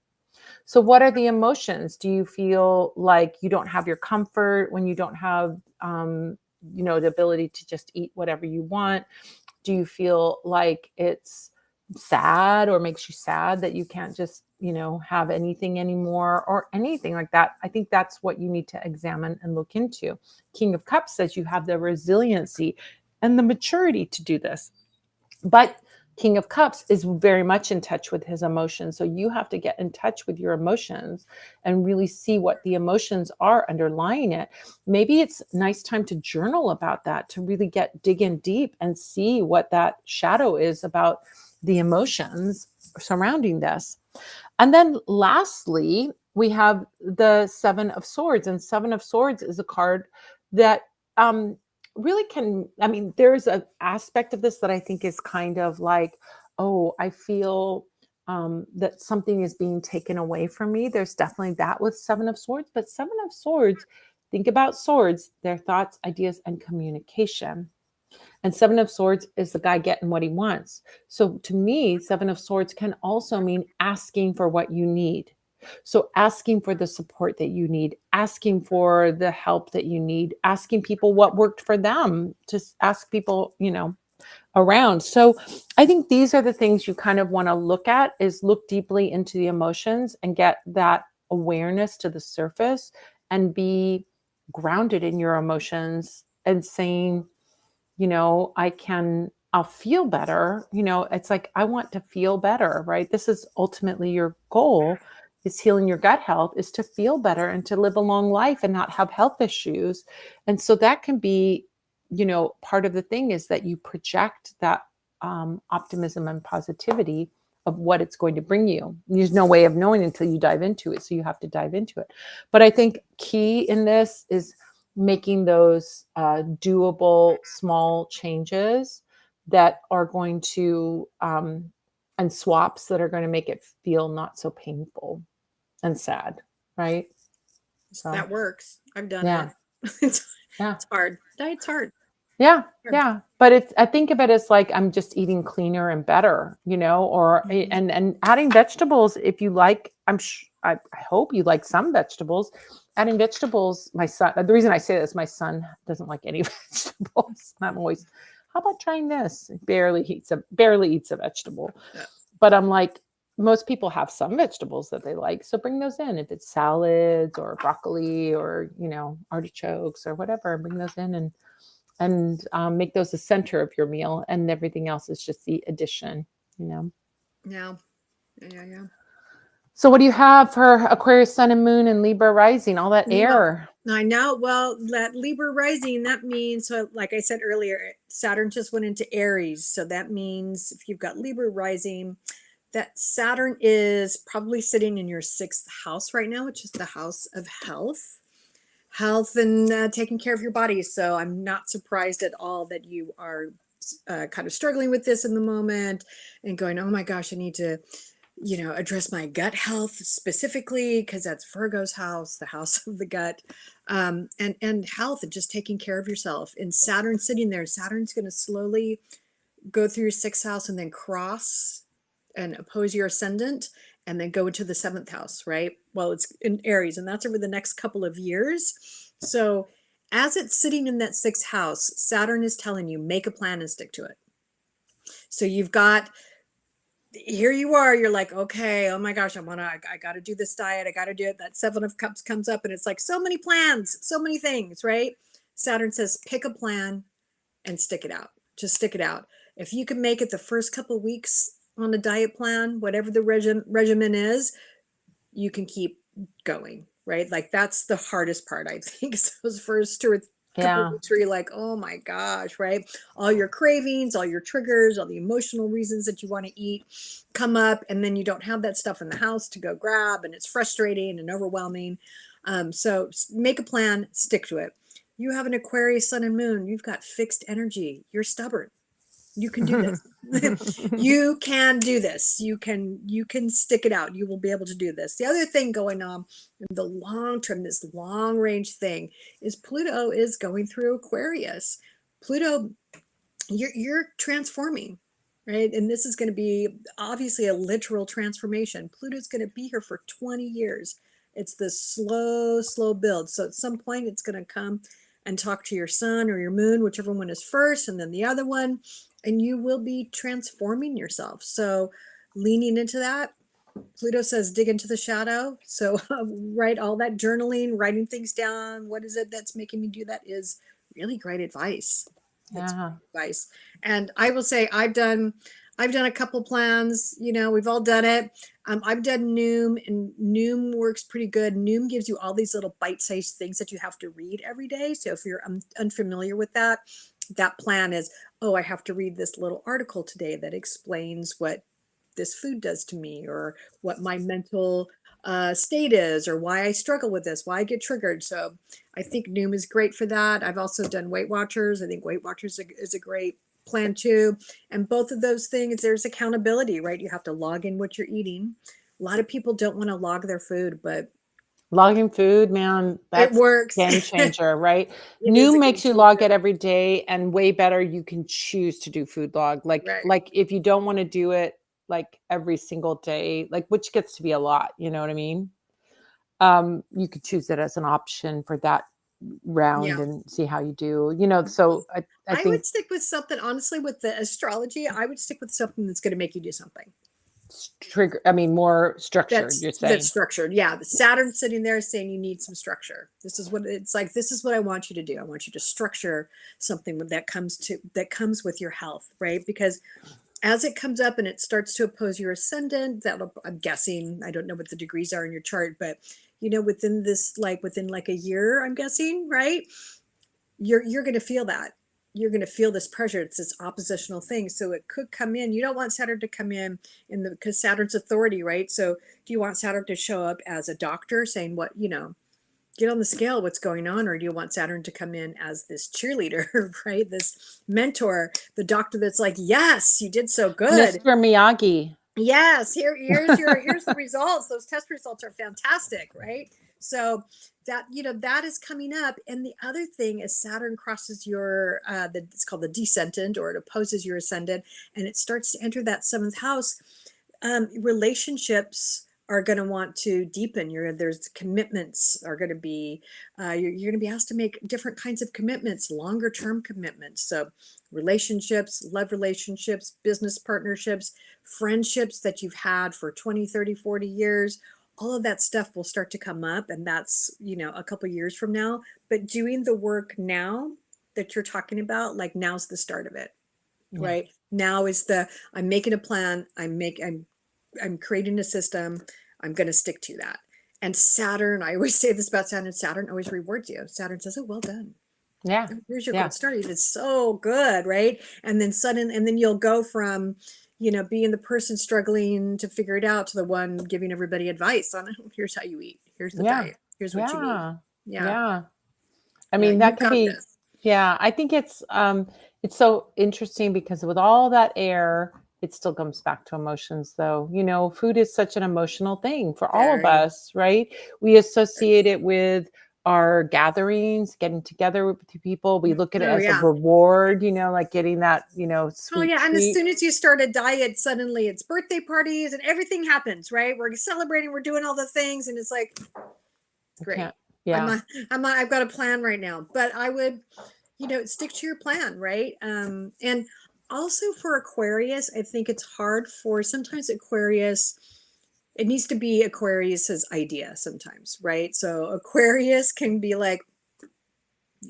So what are the emotions? Do you feel like you don't have your comfort when you don't have, the ability to just eat whatever you want? Do you feel like it's sad or makes you sad that you can't just, have anything anymore or anything like that? I think that's what you need to examine and look into. King of Cups says you have the resiliency and the maturity to do this. But King of Cups is very much in touch with his emotions. So you have to get in touch with your emotions and really see what the emotions are underlying it. Maybe it's a nice time to journal about that, to really dig in deep and see what that shadow is about the emotions surrounding this. And then lastly, we have the Seven of Swords. And Seven of Swords is a card that really there's an aspect of this that I think is kind of like, oh, I feel that something is being taken away from me. There's definitely that with Seven of Swords. But Seven of Swords, think about swords, their thoughts, ideas, and communication. And Seven of Swords is the guy getting what he wants. So to me, Seven of Swords can also mean asking for what you need. So asking for the support that you need, asking for the help that you need, asking people what worked for them, just ask people, around. So I think these are the things you kind of want to look at, is look deeply into the emotions and get that awareness to the surface and be grounded in your emotions and saying, I'll feel better. It's like, I want to feel better, right? This is ultimately your goal, is healing your gut health, is to feel better and to live a long life and not have health issues. And so that can be, part of the thing is that you project that optimism and positivity of what it's going to bring you. There's no way of knowing until you dive into it. So you have to dive into it. But I think key in this is making those doable small changes that are going to, and swaps that are going to make it feel not so painful and sad, right? So That works. I've done yeah, it. It's yeah, hard. Diet's hard. yeah, yeah. But I think of it as like, I'm just eating cleaner and better, or and adding vegetables if you like. I hope you like some vegetables. Adding vegetables, my son. The reason I say this, my son doesn't like any vegetables. I'm always, how about trying this? He barely eats a vegetable. Yeah. But I'm like, most people have some vegetables that they like, so bring those in. If it's salads or broccoli or artichokes or whatever, bring those in and make those the center of your meal, and everything else is just the addition. Yeah. Yeah. So what do you have for Aquarius sun and moon and Libra rising, all that Well, air? I know. Well, that Libra rising, that means, so like I said earlier, Saturn just went into Aries. So that means if you've got Libra rising, that Saturn is probably sitting in your 6th house right now, which is the house of health and taking care of your body. So I'm not surprised at all that you are kind of struggling with this in the moment and going, oh my gosh, I need to address my gut health specifically, because that's Virgo's house, the house of the gut, and health, and just taking care of yourself. And Saturn sitting there, Saturn's going to slowly go through your sixth house and then cross and oppose your ascendant and then go into the seventh house, right? Well, it's in Aries, and that's over the next couple of years. So as it's sitting in that sixth house, Saturn is telling you, make a plan and stick to it. So you've got, here you are, you're like, okay, oh my gosh, I got to do this diet. I got to do it. That seven of cups comes up and it's like so many plans, so many things, right? Saturn says, pick a plan and stick it out. Just stick it out. If you can make it the first couple of weeks on a diet plan, whatever the regimen is, you can keep going, right? Like that's the hardest part, I think, is those first two or couple of weeks where you're like, oh my gosh, right? All your cravings, all your triggers, all the emotional reasons that you want to eat come up, and then you don't have that stuff in the house to go grab, and it's frustrating and overwhelming. So make a plan, stick to it. You have an Aquarius sun and moon, you've got fixed energy, you're stubborn. You can do this. You can do this. You can stick it out. You will be able to do this. The other thing going on in the long term, this long range thing, is Pluto is going through Aquarius. Pluto, you're transforming, right? And this is going to be obviously a literal transformation. Pluto's going to be here for 20 years. It's this slow build. So at some point it's going to come and talk to your sun or your moon, whichever one is first, and then the other one, and you will be transforming yourself. So leaning into that, Pluto says dig into the shadow. So write all that journaling, writing things down. What is it that's making me do that is really great advice. It's great advice. And I will say I've done a couple plans, we've all done it. I've done Noom, and Noom works pretty good. Noom gives you all these little bite-sized things that you have to read every day. So if you're unfamiliar with that plan is, oh, I have to read this little article today that explains what this food does to me, or what my mental state is, or why I struggle with this, why I get triggered. So I think Noom is great for that. I've also done Weight Watchers. I think Weight Watchers is a great plan too. And both of those things, there's accountability, right? You have to log in what you're eating. A lot of people don't want to log their food, but logging food, man, that's it works. Game changer, right? Noom makes you log it every day, and way better, you can choose to do food log. Like if you don't want to do it like every single day, like, which gets to be a lot, you know what I mean? You could choose it as an option for that round and see how you do, so I think would stick with something, honestly, with the astrology. I would stick with something that's going to make you do something. More structured. You're saying that's structured. Yeah. The Saturn sitting there saying you need some structure. This is what it's like. This is what I want you to do. I want you to structure something that comes with your health, right? Because as it comes up and it starts to oppose your ascendant, I'm guessing, I don't know what the degrees are in your chart, but within a year, I'm guessing, right? You're going to feel that. You're going to feel this pressure. It's this oppositional thing. So it could come in. You don't want Saturn to come in because Saturn's authority, right? So do you want Saturn to show up as a doctor saying what, get on the scale, what's going on? Or do you want Saturn to come in as this cheerleader, right? This mentor, the doctor that's like, yes, you did so good. Mr. Miyagi. Yes, here's the results. Those test results are fantastic, right? So that that is coming up. And the other thing is Saturn crosses your it's called the descendant, or it opposes your ascendant, and it starts to enter that seventh house. Relationships are going to want to deepen. There's commitments are going to be you're going to be asked to make different kinds of commitments, longer term commitments. So relationships, love relationships, business partnerships, friendships that you've had for 20, 30, 40 years, all of that stuff will start to come up. And that's, a couple years from now. But doing the work now that you're talking about, like, now's the start of it, right? Now is I'm making a plan. I'm creating a system. I'm going to stick to that. And Saturn, I always say this about Saturn always rewards you. Saturn says, oh, well done. Yeah. Here's your gold star. It's so good, right? And then you'll go from, being the person struggling to figure it out to the one giving everybody advice on, here's how you eat. Here's the diet. Here's what you need. Yeah. I mean, that could be, I think it's so interesting because with all that air it still comes back to emotions though. Food is such an emotional thing for all of Very. us, right? We associate it with our gatherings, getting together with people. We look at it Oh as a yeah. reward, like getting that, Oh sweet yeah. And as treat. soon as you start a diet, suddenly it's birthday parties and everything happens, right? We're celebrating, we're doing all the things, and it's like, I great. can't. Yeah. I've got a plan right now, but I would, stick to your plan, right? And also for Aquarius, I think it's hard for sometimes Aquarius, it needs to be Aquarius's idea sometimes, right? So Aquarius can be like,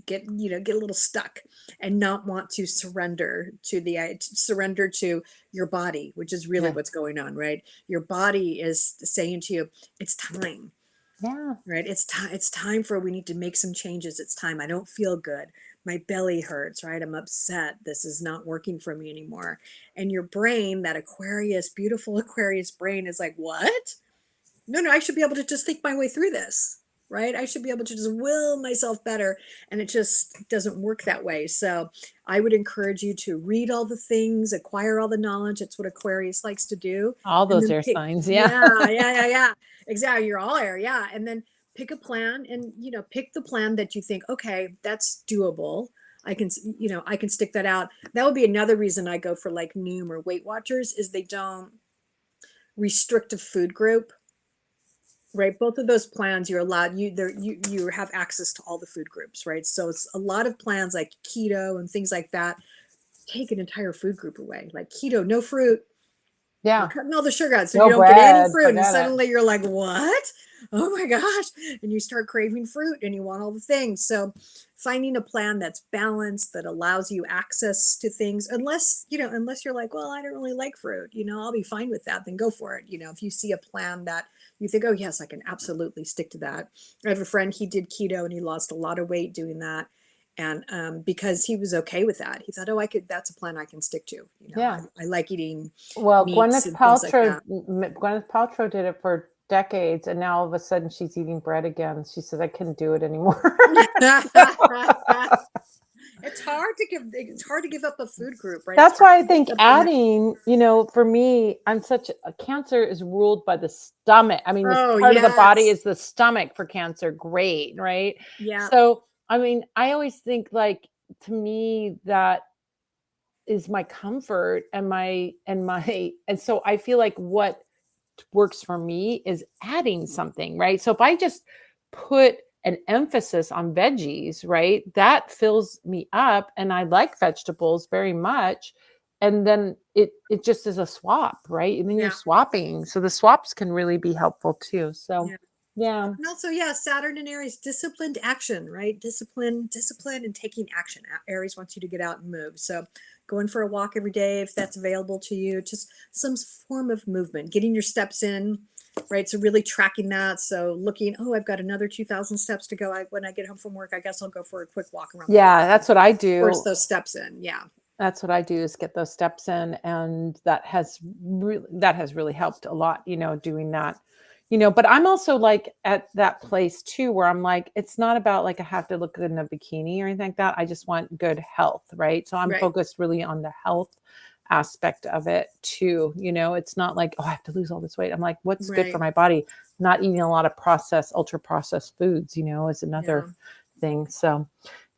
get a little stuck and not want to surrender to your body, which is really Yeah. what's going on, right? Your body is saying to you, it's time. Yeah. Right. It's time for, we need to make some changes. It's time. I don't feel good. My belly hurts, right? I'm upset. This is not working for me anymore. And your brain, that Aquarius, beautiful Aquarius brain, is like, what? No, I should be able to just think my way through this, right? I should be able to just will myself better. And it just doesn't work that way. So I would encourage you to read all the things, acquire all the knowledge. It's what Aquarius likes to do. All And those then air pick, signs. Yeah. yeah. Exactly. You're all air. Yeah. And then pick a plan, and, pick the plan that you think, okay, that's doable. I can stick that out. That would be another reason I go for like Noom or Weight Watchers, is they don't restrict a food group. Right, both of those plans, you're allowed, you have access to all the food groups, right? So it's a lot of plans like keto and things like that take an entire food group away. Like keto, no fruit, we're Yeah. cutting all the sugar out, so you No don't get any bread. fruit. And Forget it. suddenly you're like, what? Oh my gosh. And you start craving fruit and you want all the things. So finding a plan that's balanced, that allows you access to things, unless you're like, well, I don't really like fruit, I'll be fine with that, then go for it. If you see a plan that you think, oh yes, I can absolutely stick to that. I have a friend, he did keto and he lost a lot of weight doing that. And because he was okay with that, he thought, oh, that's a plan I can stick to. Yeah. I like eating Well, meats and things like that. Gwyneth Paltrow did it for decades, and now all of a sudden she's eating bread again. She says, "I couldn't do it anymore." It's hard to give up a food group, right? It's That's hard why I to give think up adding, for me, cancer is ruled by the stomach. I mean, this oh part of the body yes. is the stomach for cancer. Great, right? Yeah. So, I mean, I always think like, to me, that is my comfort and so I feel like what works for me is adding something, right? So if I just put an emphasis on veggies, right, that fills me up, and I like vegetables very much. And then it just is a swap, right? And then you're Yeah. swapping. So the swaps can really be helpful too. So Yeah. yeah. And also, yeah, Saturn and Aries, disciplined action, right? Discipline, and taking action. Aries wants you to get out and move. So going for a walk every day, if that's available to you, just some form of movement, getting your steps in, right? So really tracking that. So looking, oh, I've got another 2,000 steps to go. When I get home from work, I guess I'll go for a quick walk around the Yeah, block. that's what I Force do. those steps in. Yeah. That's what I do, is get those steps in, and that has really helped a lot, doing that. But I'm also like at that place too where I'm like, it's not about like I have to look good in a bikini or anything like that. I just want good health, right? So I'm Right. focused really on the health aspect of it too. It's not like, oh, I have to lose all this weight. I'm like, what's good for Right. my body? Not eating a lot of ultra processed foods, is another Yeah. thing. So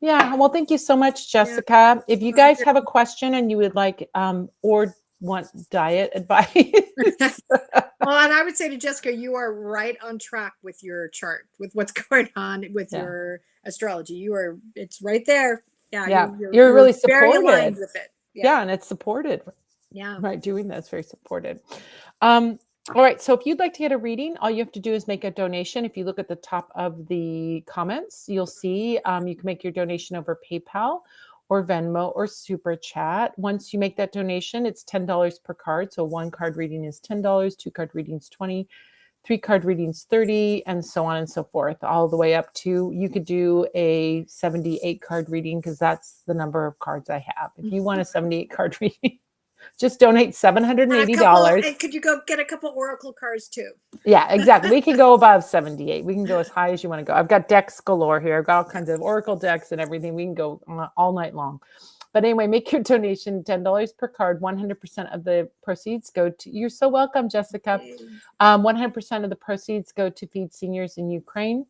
yeah, well, thank you so much, Yeah. Jessica. If you guys have a question and you would like or want diet advice. Well, and I would say to Jessica, you are right on track with your chart, with what's going on with Yeah. your astrology. It's right there. Yeah, Yeah, you're you're really very supported. aligned with it. Yeah, and it's supported. Yeah. Right, doing that's very supported. All right, so if you'd like to get a reading, all you have to do is make a donation. If you look at the top of the comments, you'll see you can make your donation over PayPal or Venmo or Super Chat. Once you make that donation, it's $10 per card. So one card reading is $10, two card readings 20, three card readings 30, and so on and so forth, all the way up to, you could do a 78 card reading, because that's the number of cards I have. If you want a 78 card reading, just donate $780. And could you go get a couple oracle cards too? Yeah, exactly. We can go above 78. We can go as high as you want to go. I've got decks galore here. I've got all kinds of oracle decks and everything. We can go all night long. But anyway, make your donation $10 per card. 100% of the proceeds go to, you're so welcome, Jessica. 100% of the proceeds go to feed seniors in Ukraine.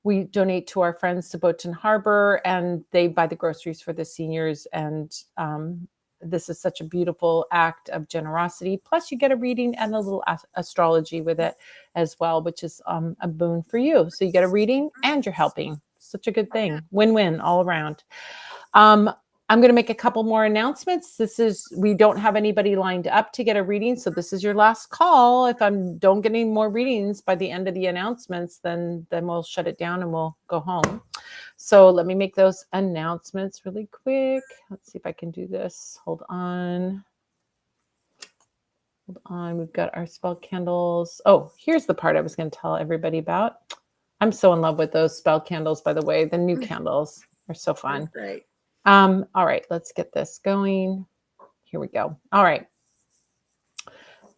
We donate to our friends to Boaton Harbor, and they buy the groceries for the seniors. And this is such a beautiful act of generosity. Plus, you get a reading and a little astrology with it as well, which is a boon for you. So you get a reading and you're helping. Such a good thing. Win-win all around. I'm going to make a couple more announcements. We don't have anybody lined up to get a reading. So this is your last call. If I don't get any more readings by the end of the announcements, then we'll shut it down and we'll go home. So let me make those announcements really quick. Let's see if I can do this. Hold on. We've got our spell candles. Oh, here's the part I was going to tell everybody about. I'm so in love with those spell candles, by the way. The new candles are so fun. Great. All right, let's get this going. Here we go. All right.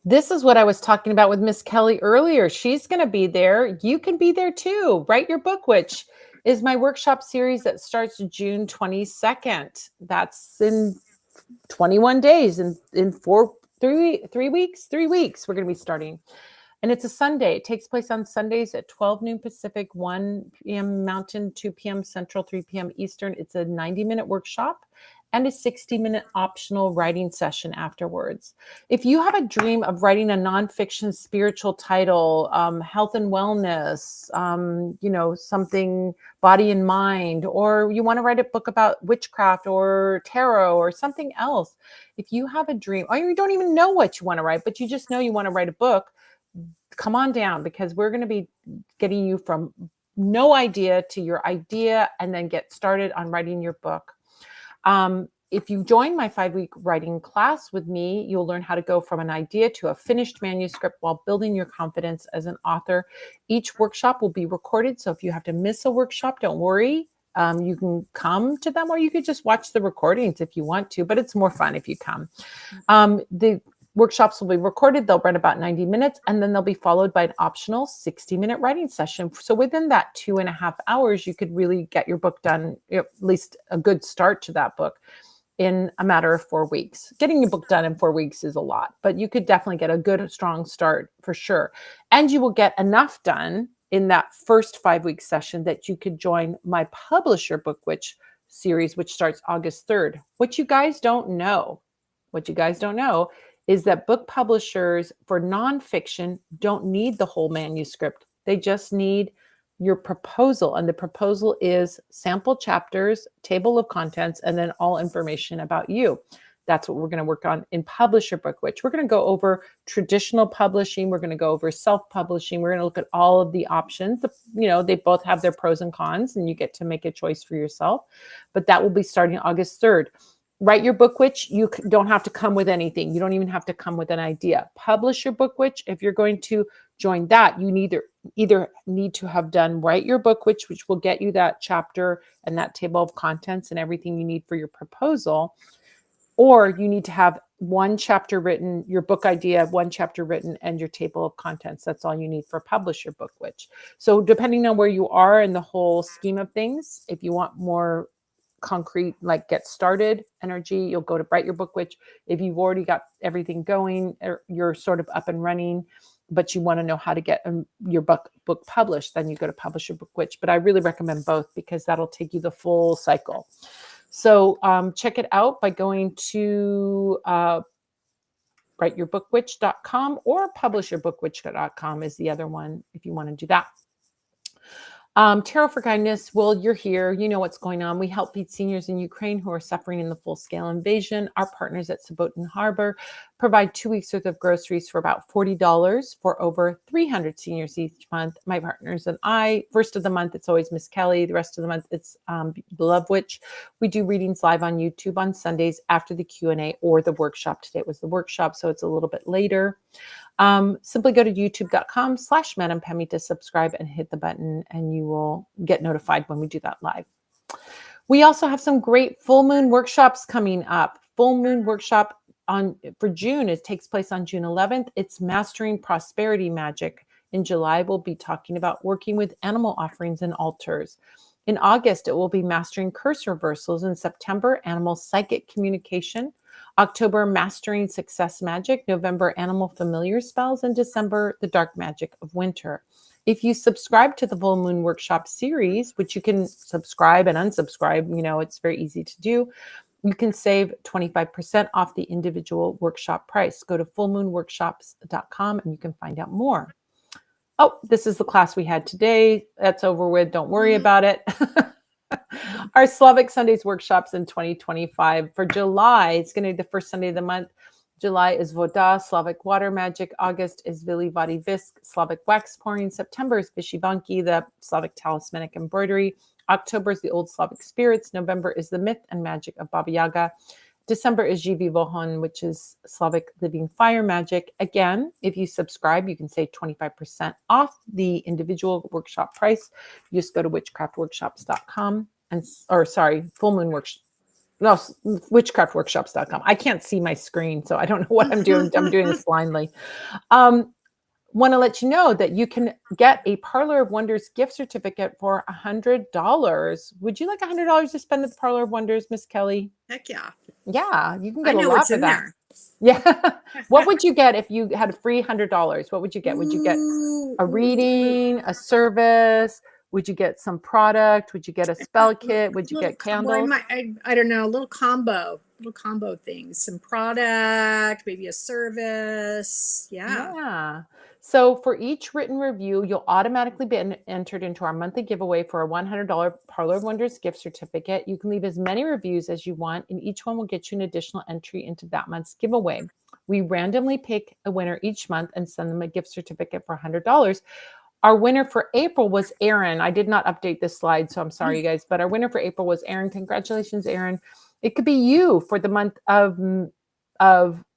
This is what I was talking about with Miss Kelly earlier. She's going to be there. You can be there too. Write Your Book, which is my workshop series that starts June 22nd. That's in 21 days, in 3 weeks. We're going to be starting. And it's a Sunday. It takes place on Sundays at 12 noon Pacific, 1 p.m. Mountain, 2 p.m. Central, 3 p.m. Eastern. It's a 90-minute workshop and a 60-minute optional writing session afterwards. If you have a dream of writing a nonfiction spiritual title, health and wellness, something body and mind, or you want to write a book about witchcraft or tarot or something else, if you have a dream, or you don't even know what you want to write, but you just know you want to write a book, come on down, because we're going to be getting you from no idea to your idea and then get started on writing your book. If you join my 5-week writing class with me, you'll learn how to go from an idea to a finished manuscript while building your confidence as an author. Each workshop will be recorded, so if you have to miss a workshop, don't worry. You can come to them, or you could just watch the recordings if you want to, but it's more fun if you come. The workshops will be recorded. They'll run about 90 minutes, and then they'll be followed by an optional 60-minute writing session. So within that 2.5 hours, you could really get your book done, at least a good start to that book, in a matter of 4 weeks. Getting your book done in 4 weeks is a lot, but you could definitely get a good, strong start for sure. And you will get enough done in that first 5-week session that you could join my Publish Your Book Witch series, which starts August 3rd. What you guys don't know is that book publishers for nonfiction don't need the whole manuscript. They just need your proposal. And the proposal is sample chapters, table of contents, and then all information about you. That's what we're going to work on in Publish Your Book Witch. We're going to go over traditional publishing. We're going to go over self-publishing. We're going to look at all of the options. They both have their pros and cons, and you get to make a choice for yourself. But that will be starting August 3rd. Write Your Book Witch, you don't have to come with anything. You don't even have to come with an idea. Publish Your Book Witch, if you're going to join that, you either need to have done Write Your Book Witch, which will get you that chapter and that table of contents and everything you need for your proposal, or you need to have one chapter written, your book idea, one chapter written, and your table of contents. That's all you need for Publish Your Book Witch. So depending on where you are in the whole scheme of things, if you want more concrete, like get started energy, you'll go to Write Your Book Witch. If you've already got everything going, or you're sort of up and running, but you want to know how to get your book published, then you go to Publish Your Book Witch. But I really recommend both, because that'll take you the full cycle. So check it out by going to writeyourbookwitch.com, or publishyourbookwitch.com is the other one if you want to do that. Tarot for Kindness. Well, you're here. You know what's going on. We help feed seniors in Ukraine who are suffering in the full-scale invasion. Our partners at Boaton Harbor provide 2 weeks worth of groceries for about $40 for over 300 seniors each month. My partners and I, first of the month, it's always Miss Kelly. The rest of the month, it's the Love Witch. We do readings live on YouTube on Sundays after the Q&A or the workshop. Today was the workshop, so it's a little bit later. Simply go to youtube.com/Madam Pemmy to subscribe and hit the button, and you will get notified when we do that live. We also have some great full moon workshops coming up. Full moon workshop for June. It takes place on June 11th. It's Mastering Prosperity Magic. In July, we'll be talking about working with animal offerings and altars. In August, it will be Mastering Curse Reversals. In September, Animal Psychic Communication. October, Mastering Success Magic. November, Animal Familiar Spells. And December, The Dark Magic of Winter. If you subscribe to the Full Moon Workshop series, which you can subscribe and unsubscribe, it's very easy to do, you can save 25% off the individual workshop price. Go to fullmoonworkshops.com and you can find out more. Oh, this is the class we had today. That's over with. Don't worry about it. Our Slavic Sundays workshops in 2025 for July. It's going to be the first Sunday of the month. July is Voda, Slavic water magic. August is Vili-Vadi Visk, Slavic wax pouring. September is Vishivanki, the Slavic talismanic embroidery. October is the Old Slavic spirits. November is the myth and magic of Baba Yaga. December is Jivi Vohon, which is Slavic living fire magic. Again, if you subscribe, you can save 25% off the individual workshop price. You just go to witchcraftworkshops.com Full Moon Workshop. No, witchcraftworkshops.com. I can't see my screen, so I don't know what I'm doing. I'm doing this blindly. Want to let you know that you can get a Parlor of Wonders gift certificate for $100. Would you like $100 to spend at the Parlor of Wonders, Miss Kelly? Heck yeah. Yeah, you can get a lot for that. There. Yeah. What would you get if you had a free $100? What would you get? Would you get a reading, a service? Would you get some product? Would you get a spell kit? Would you get candles? I don't know, a little combo things, some product, maybe a service. Yeah. So for each written review, you'll automatically be entered into our monthly giveaway for a $100 Parlor of Wonders gift certificate. You can leave as many reviews as you want, and each one will get you an additional entry into that month's giveaway. We randomly pick a winner each month and send them a gift certificate for $100. Our winner for April was Aaron. I did not update this slide, so I'm sorry, you guys, but our winner for April was Aaron. Congratulations, Aaron. It could be you for the month of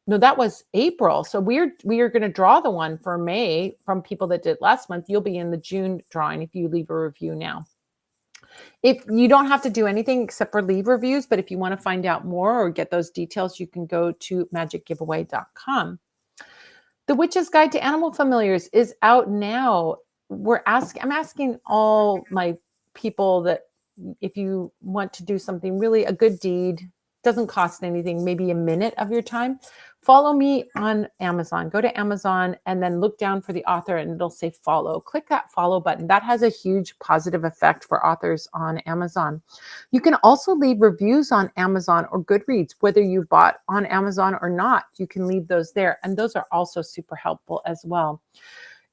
no, that was April. So we are going to draw the one for May from people that did last month. You'll be in the June drawing if you leave a review now. If you don't have to do anything except for leave reviews, but if you want to find out more or get those details, you can go to magicgiveaway.com. The Witch's Guide to Animal Familiars is out now. I'm asking all my people that if you want to do something really, a good deed, doesn't cost anything, maybe a minute of your time, follow me on Amazon. Go to Amazon and then look down for the author and it'll say follow. Click that follow button. That has a huge positive effect for authors on Amazon. You can also leave reviews on Amazon or Goodreads, whether you bought on Amazon or not. You can leave those there, and those are also super helpful as well.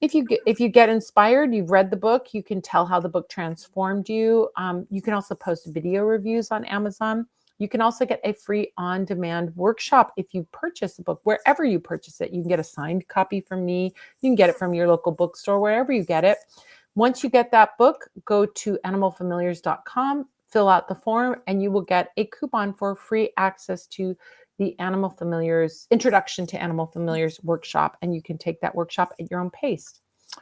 If you get inspired, you've read the book, you can tell how the book transformed you. You can also post video reviews on Amazon. You can also get a free on-demand workshop if you purchase a book, wherever you purchase it. You can get a signed copy from me. You can get it from your local bookstore, wherever you get it. Once you get that book, go to animalfamiliars.com, fill out the form, and you will get a coupon for free access to the Animal Familiars Introduction to Animal Familiars workshop, and you can take that workshop at your own pace.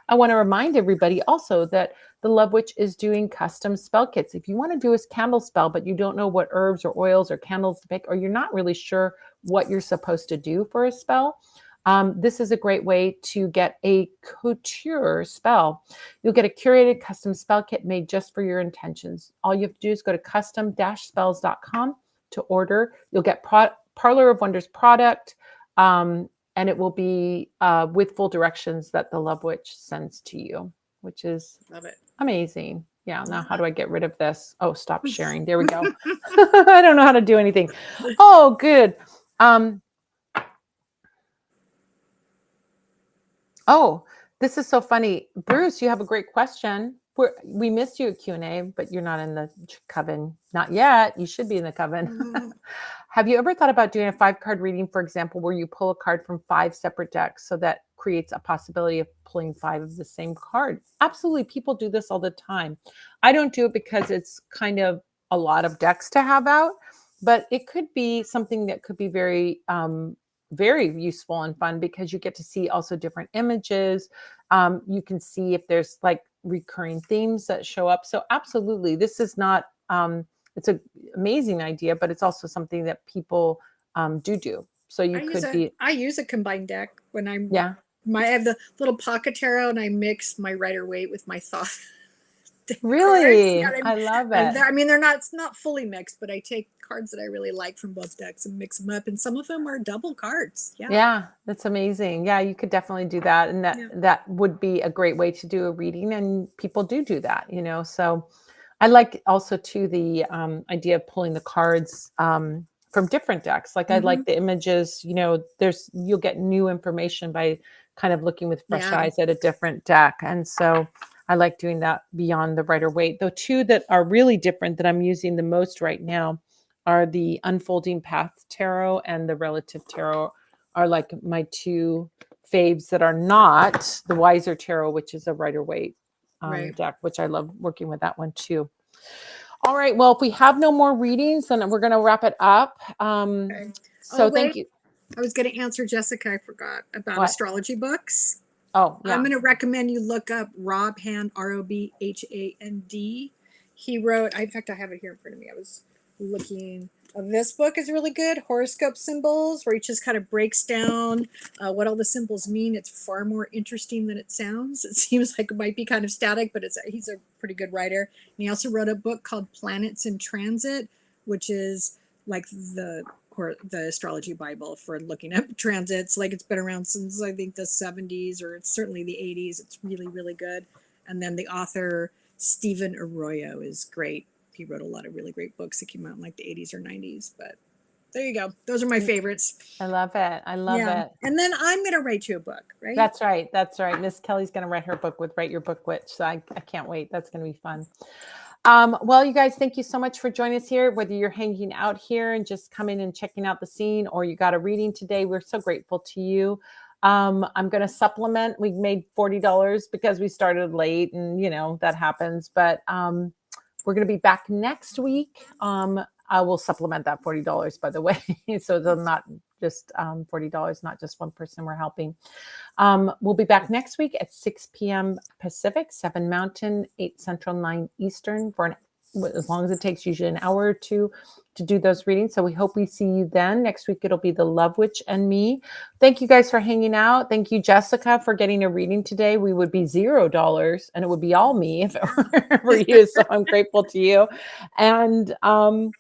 I want to remind everybody also that the Love Witch is doing custom spell kits. If you want to do a candle spell, but you don't know what herbs or oils or candles to pick, or you're not really sure what you're supposed to do for a spell, this is a great way to get a couture spell. You'll get a curated custom spell kit made just for your intentions. All you have to do is go to custom-spells.com to order. You'll get Parlor of Wonders product, and it will be with full directions that the Love Witch sends to you, which is amazing. Yeah. Now, how do I get rid of this? Oh, stop sharing. There we go. I don't know how to do anything. Oh, good. Oh, this is so funny. Bruce, you have a great question. We missed you at Q&A, but you're not in the coven. Not yet. You should be in the coven. Have you ever thought about doing a 5-card reading, for example, where you pull a card from 5 separate decks so that creates a possibility of pulling 5 of the same card? Absolutely. People do this all the time. I don't do it because it's kind of a lot of decks to have out, but it could be something that could be very useful and fun because you get to see also different images. You can see if there's like recurring themes that show up. So absolutely, this is not, it's an amazing idea, but it's also something that people do. So I use a combined deck when I have the little pocket tarot and I mix my Rider-Waite with my thought cards. Really? Yeah, I love and it. I mean, they're not, it's not fully mixed, but I take cards that I really like from both decks and mix them up. And some of them are double cards. Yeah. Yeah, that's amazing. Yeah, you could definitely do that. And Yeah. that would be a great way to do a reading. And people do that, So I like also too the idea of pulling the cards from different decks. Like I Hmm. like the images, you'll get new information by kind of looking with fresh Yeah. eyes at a different deck. And so I like doing that beyond the Rider Waite. The two that are really different that I'm using the most right now are the Unfolding Path Tarot and the Relative Tarot are like my two faves that are not the Wiser Tarot, which is a Rider Waite Right. deck, which I love working with that one too. All right. Well, if we have no more readings, then we're going to wrap it up. Okay. Oh, So thank wait. you. I was going to answer Jessica. I forgot about What? astrology books. Oh, I'm yeah. going to recommend you look up Rob Hand, Robhand. He wrote, in fact, I have it here in front of me. I was looking. This book is really good, Horoscope Symbols, where he just kind of breaks down what all the symbols mean. It's far more interesting than it sounds. It seems like it might be kind of static, but he's a pretty good writer. And he also wrote a book called Planets in Transit, which is like the astrology Bible for looking up transits. Like it's been around since I think the 70s or it's certainly the 80s. It's really, really good. And then the author Stephen Arroyo is great. He wrote a lot of really great books that came out in like the 80s or 90s. But there you go. Those are my favorites. I love it. I love Yeah. it. And then I'm going to write you a book, right? That's right. That's right. Miss Kelly's going to write her book with Write Your Book Witch. So I can't wait. That's going to be fun. Well, you guys, thank you so much for joining us here. Whether you're hanging out here and just coming and checking out the scene or you got a reading today, we're so grateful to you. I'm going to supplement. We made $40 because we started late and, that happens. But we're going to be back next week. I will supplement that $40, by the way. So they're not just $40, not just one person we're helping. We'll be back next week at 6 p.m. Pacific, 7 Mountain, 8 Central, 9 Eastern, as long as it takes usually an hour or two to do those readings. So we hope we see you then. Next week, it'll be the Love Witch and me. Thank you guys for hanging out. Thank you, Jessica, for getting a reading today. We would be $0 and it would be all me if it were for you. So I'm grateful to you. And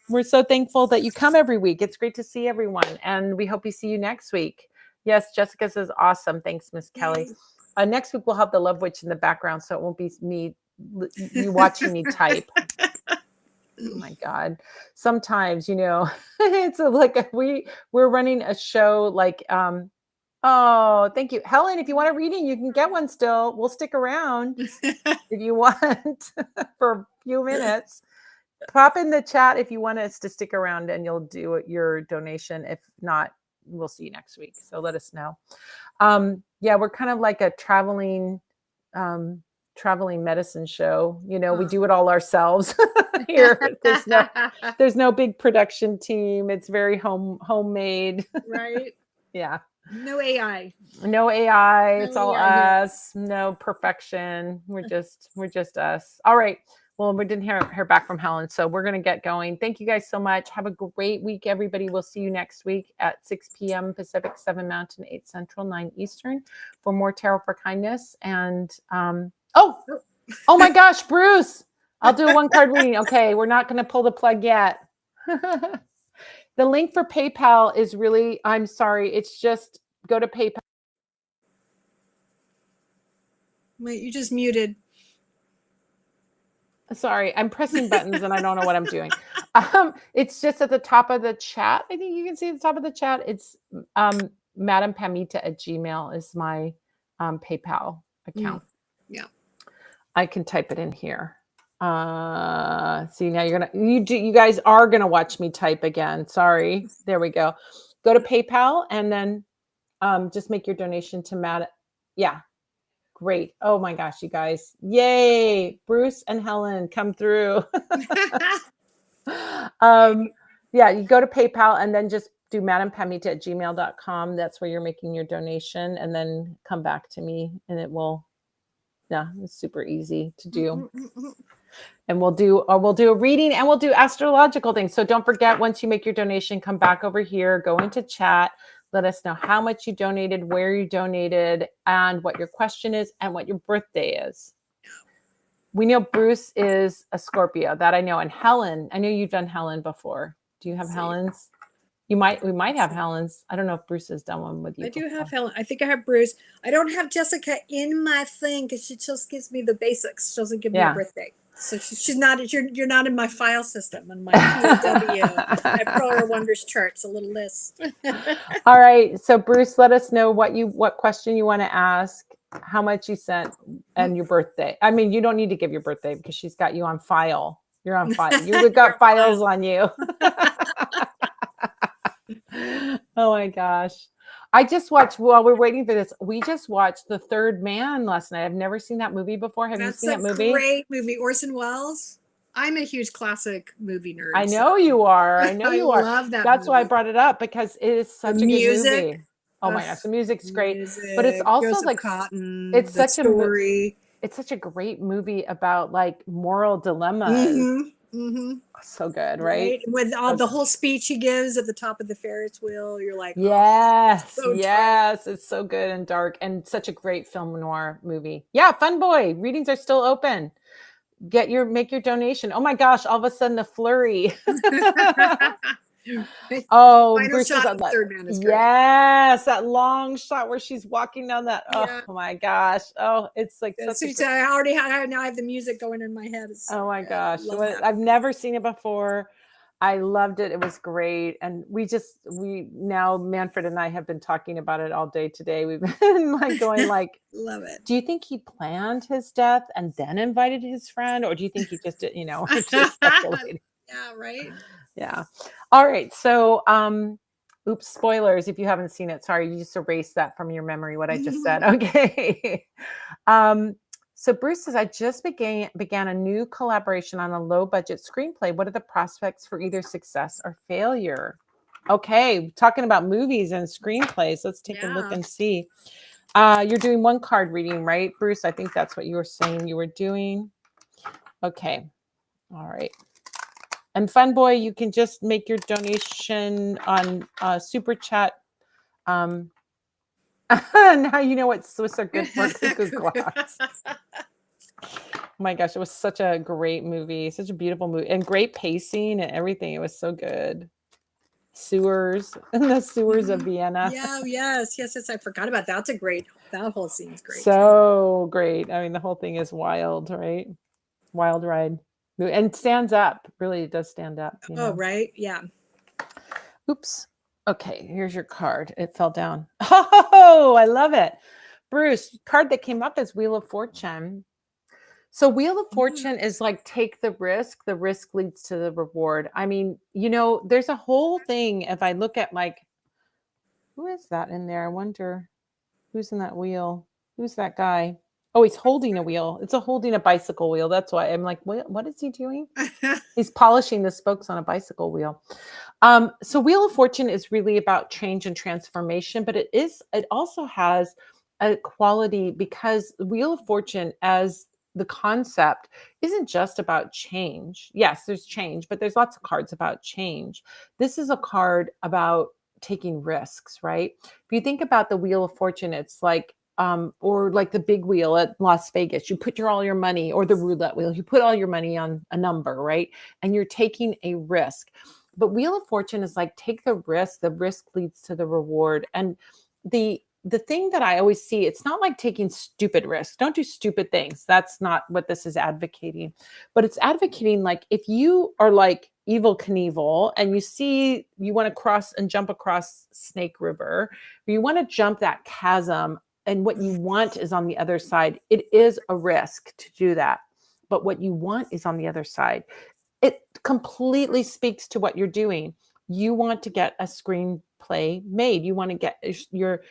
we're so thankful that you come every week. It's great to see everyone. And we hope we see you next week. Yes, Jessica says awesome. Thanks, Miss Kelly. Next week, we'll have the Love Witch in the background. So it won't be me, you watching me type. Oh my God. Sometimes, it's like we're running a show like, oh, thank you. Helen, if you want a reading, you can get one still. We'll stick around if you want for a few minutes. Pop in the chat if you want us to stick around and you'll do your donation. If not, we'll see you next week. So let us know. Yeah, we're kind of like a traveling medicine show. We do it all ourselves here. There's no big production team. It's very homemade. Right. Yeah. No AI. No AI. No It's all AI us. No perfection. We're just us. All right. Well, we didn't hear back from Helen, so we're going to get going. Thank you guys so much. Have a great week, everybody. We'll see you next week at 6 p.m. Pacific, 7 Mountain, 8 Central, 9 Eastern for more Tarot for Kindness. And oh my gosh, Bruce, I'll do a one card reading. Okay, we're not going to pull the plug yet. The link for PayPal is really, I'm sorry, it's just go to PayPal. Wait, you just muted. Sorry, I'm pressing buttons and I don't know what I'm doing. It's just at the top of the chat. I think you can see at the top of the chat. It's Madam Pamita at Gmail is my PayPal account. Yeah. I can type it in here. See, now you guys are gonna watch me type again. Sorry. There we go. Go to PayPal and then just make your donation to Matt. Yeah. Great. Oh my gosh, you guys. Yay. Bruce and Helen come through. Yeah, you go to PayPal and then just do madampamita@gmail.com. That's where you're making your donation and then come back to me and it's super easy to do. And we'll do a reading and we'll do astrological things. So don't forget, once you make your donation, come back over here, go into chat. Let us know how much you donated, where you donated, and what your question is, and what your birthday is. We know Bruce is a Scorpio. That I know. And Helen, I know you've done Helen before. Do you have Let's see. Helen's? We might have Helen's. I don't know if Bruce has done one with you. I do before. have Helen. I think I have Bruce. I don't have Jessica in my thing because she just gives me the basics. She doesn't give me a birthday. So she's not, you're not in my file system and my POW, my Proler Wonders chart. It's a little list. All right. So Bruce, let us know what question you want to ask, how much you sent, and your birthday. I mean, you don't need to give your birthday because she's got you on file. You're on file. You've got files on you. Oh my gosh. I just watched, while we're waiting for this, we just watched The Third Man last night. I've never seen that movie before. Have you seen that movie? That's a great movie. Orson Welles. I'm a huge classic movie nerd. I know you are. I know you are. I love that That's movie. why I brought it up, because it is such a good movie. Oh my gosh, the music's great. But it's also Joseph like Cotton, it's such story. It's such a great movie about like moral dilemmas. So good, right? With the whole speech he gives at the top of the Ferris wheel, you're like, yes, oh, so yes, it's so good and dark and such a great film noir movie. Yeah, Fun Boy readings are still open. Make your donation. Oh my gosh, all of a sudden a flurry. Oh, Final Bruce shot is of The Third Man is great. Yes, that long shot where she's walking down that. Yeah. Oh my gosh. Oh, it's like such I already now I have the music going in my head. Oh my gosh. I've never seen it before. I loved it. It was great. And now Manfred and I have been talking about it all day today. We've been like going like, love it. Do you think he planned his death and then invited his friend? Or do you think he just did, just speculating? Yeah, right. Yeah. All right. So, oops, spoilers if you haven't seen it. Sorry, you just erased that from your memory, what I just said. Okay. So Bruce says, I just began a new collaboration on a low budget screenplay. What are the prospects for either success or failure? Okay, talking about movies and screenplays. Let's take a look and see. You're doing one card reading, right, Bruce? I think that's what you were saying you were doing. Okay. All right. And Fun Boy, you can just make your donation on Super Chat. Now you know what Swiss are good for. Cuckoo clocks. Oh my gosh, it was such a great movie, such a beautiful movie, and great pacing and everything. It was so good. Sewers and the sewers of Vienna. Yeah, yes. I forgot about that. That whole scene's great. So great. I mean, the whole thing is wild, right? Wild ride. And stands up. Really, it does stand up. Oh, right. Yeah. Oops. Okay, here's your card. It fell down. Oh, I love it. Bruce, card that came up is Wheel of Fortune. So Wheel of Fortune is like take the risk. The risk leads to the reward. I mean, there's a whole thing. If I look at like, who is that in there? I wonder who's in that wheel. Who's that guy? Oh, he's holding a wheel. It's holding a bicycle wheel. That's why I'm like, what is he doing? He's polishing the spokes on a bicycle wheel. So Wheel of Fortune is really about change and transformation, but it also has a quality because Wheel of Fortune as the concept isn't just about change. Yes, there's change, but there's lots of cards about change. This is a card about taking risks, right? If you think about the Wheel of Fortune, it's like, or like the big wheel at Las Vegas, you put all your money, or the roulette wheel, you put all your money on a number, right? And you're taking a risk. But Wheel of Fortune is like, take the risk leads to the reward. And the thing that I always see, it's not like taking stupid risks. Don't do stupid things. That's not what this is advocating. But it's advocating like if you are like Evel Knievel and you want to cross and jump across Snake River, or you want to jump that chasm and what you want is on the other side, it is a risk to do that. But what you want is on the other side. It completely speaks to what you're doing. You want to get a screenplay made. You want to get your,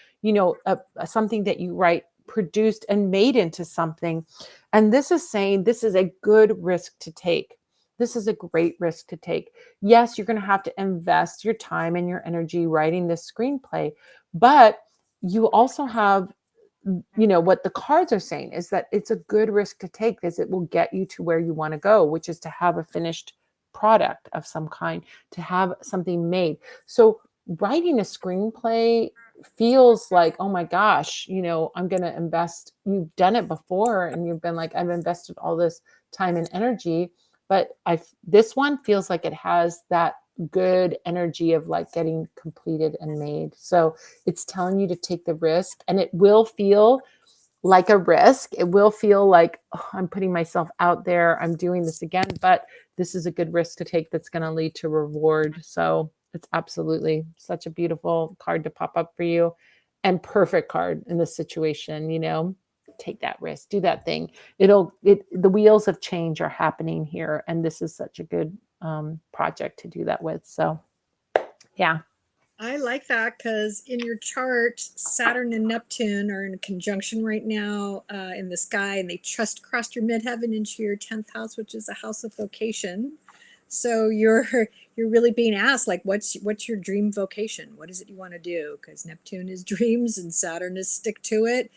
something that you write produced and made into something. And this is saying this is a good risk to take. This is a great risk to take. Yes, you're going to have to invest your time and your energy writing this screenplay, but you also have, what the cards are saying is that it's a good risk to take because it will get you to where you want to go, which is to have a finished product of some kind, to have something made. So writing a screenplay feels like, oh my gosh, I'm going to invest. You've done it before and you've been like, I've invested all this time and energy, but this one feels like it has that good energy of like getting completed and made. So it's telling you to take the risk, and it will feel like a risk. It will feel like, oh, I'm putting myself out there. I'm doing this again, but this is a good risk to take that's going to lead to reward. So it's absolutely such a beautiful card to pop up for you, and perfect card in this situation. Take that risk, do that thing. The wheels of change are happening here. And this is such a good project to do that with. So yeah. I like that because in your chart, Saturn and Neptune are in conjunction right now in the sky, and they just crossed your midheaven into your 10th house, which is a house of vocation. So you're really being asked, like, what's your dream vocation? What is it you want to do? Because Neptune is dreams and Saturn is stick to it.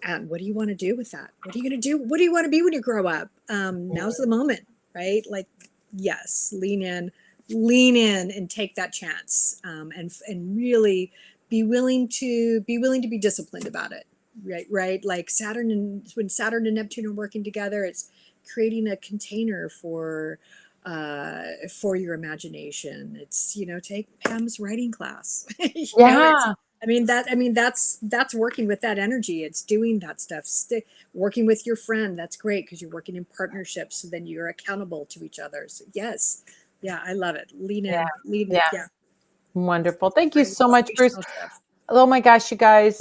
And what do you want to do with that? What are you going to do? What do you want to be when you grow up? Now's the moment, right? Like, yes, lean in and take that chance, and really be willing to be disciplined about it. Right. Like when Saturn and Neptune are working together, it's creating a container for your imagination. It's take Pam's writing class. Yeah. That's working with that energy. It's doing that stuff. Working with your friend. That's great because you're working in partnerships. So then you're accountable to each other. So yes, yeah, I love it. Lean in, Yeah. yeah. Wonderful. Thank you so much, Bruce. Oh my gosh, you guys.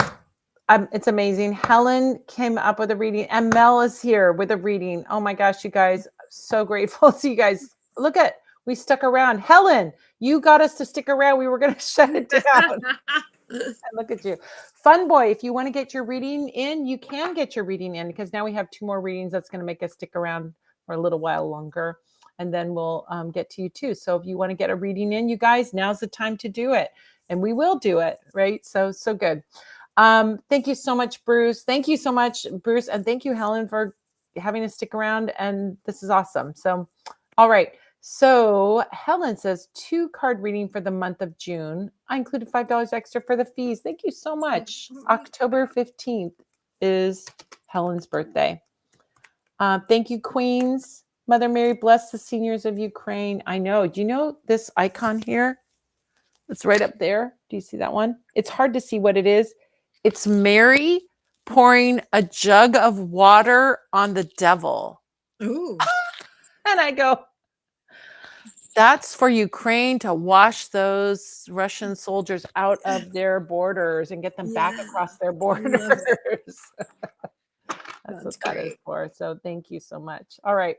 It's amazing. Helen came up with a reading, and Mel is here with a reading. Oh my gosh, you guys, so grateful to you guys. We stuck around. Helen, you got us to stick around. We were going to shut it down. Look at you. Fun boy, if you want to get your reading in, you can get your reading in, because now we have 2 more readings that's going to make us stick around for a little while longer. And then we'll get to you too. So if you want to get a reading in, you guys, now's the time to do it. And we will do it, right? So good. Thank you so much, Bruce. Thank you so much, Bruce. And thank you, Helen, for having us stick around. And this is awesome. So, all right. So Helen says 2-card reading for the month of June. I included $5 extra for the fees. Thank you so much. October 15th is Helen's birthday. Thank you, Queens. Mother Mary, bless the seniors of Ukraine. I know. Do you know this icon here? It's right up there. Do you see that one? It's hard to see what it is. It's Mary pouring a jug of water on the devil. Ooh. And I go, that's for Ukraine to wash those Russian soldiers out of their borders and get them back across their borders. That's what that is for. So thank you so much. All right.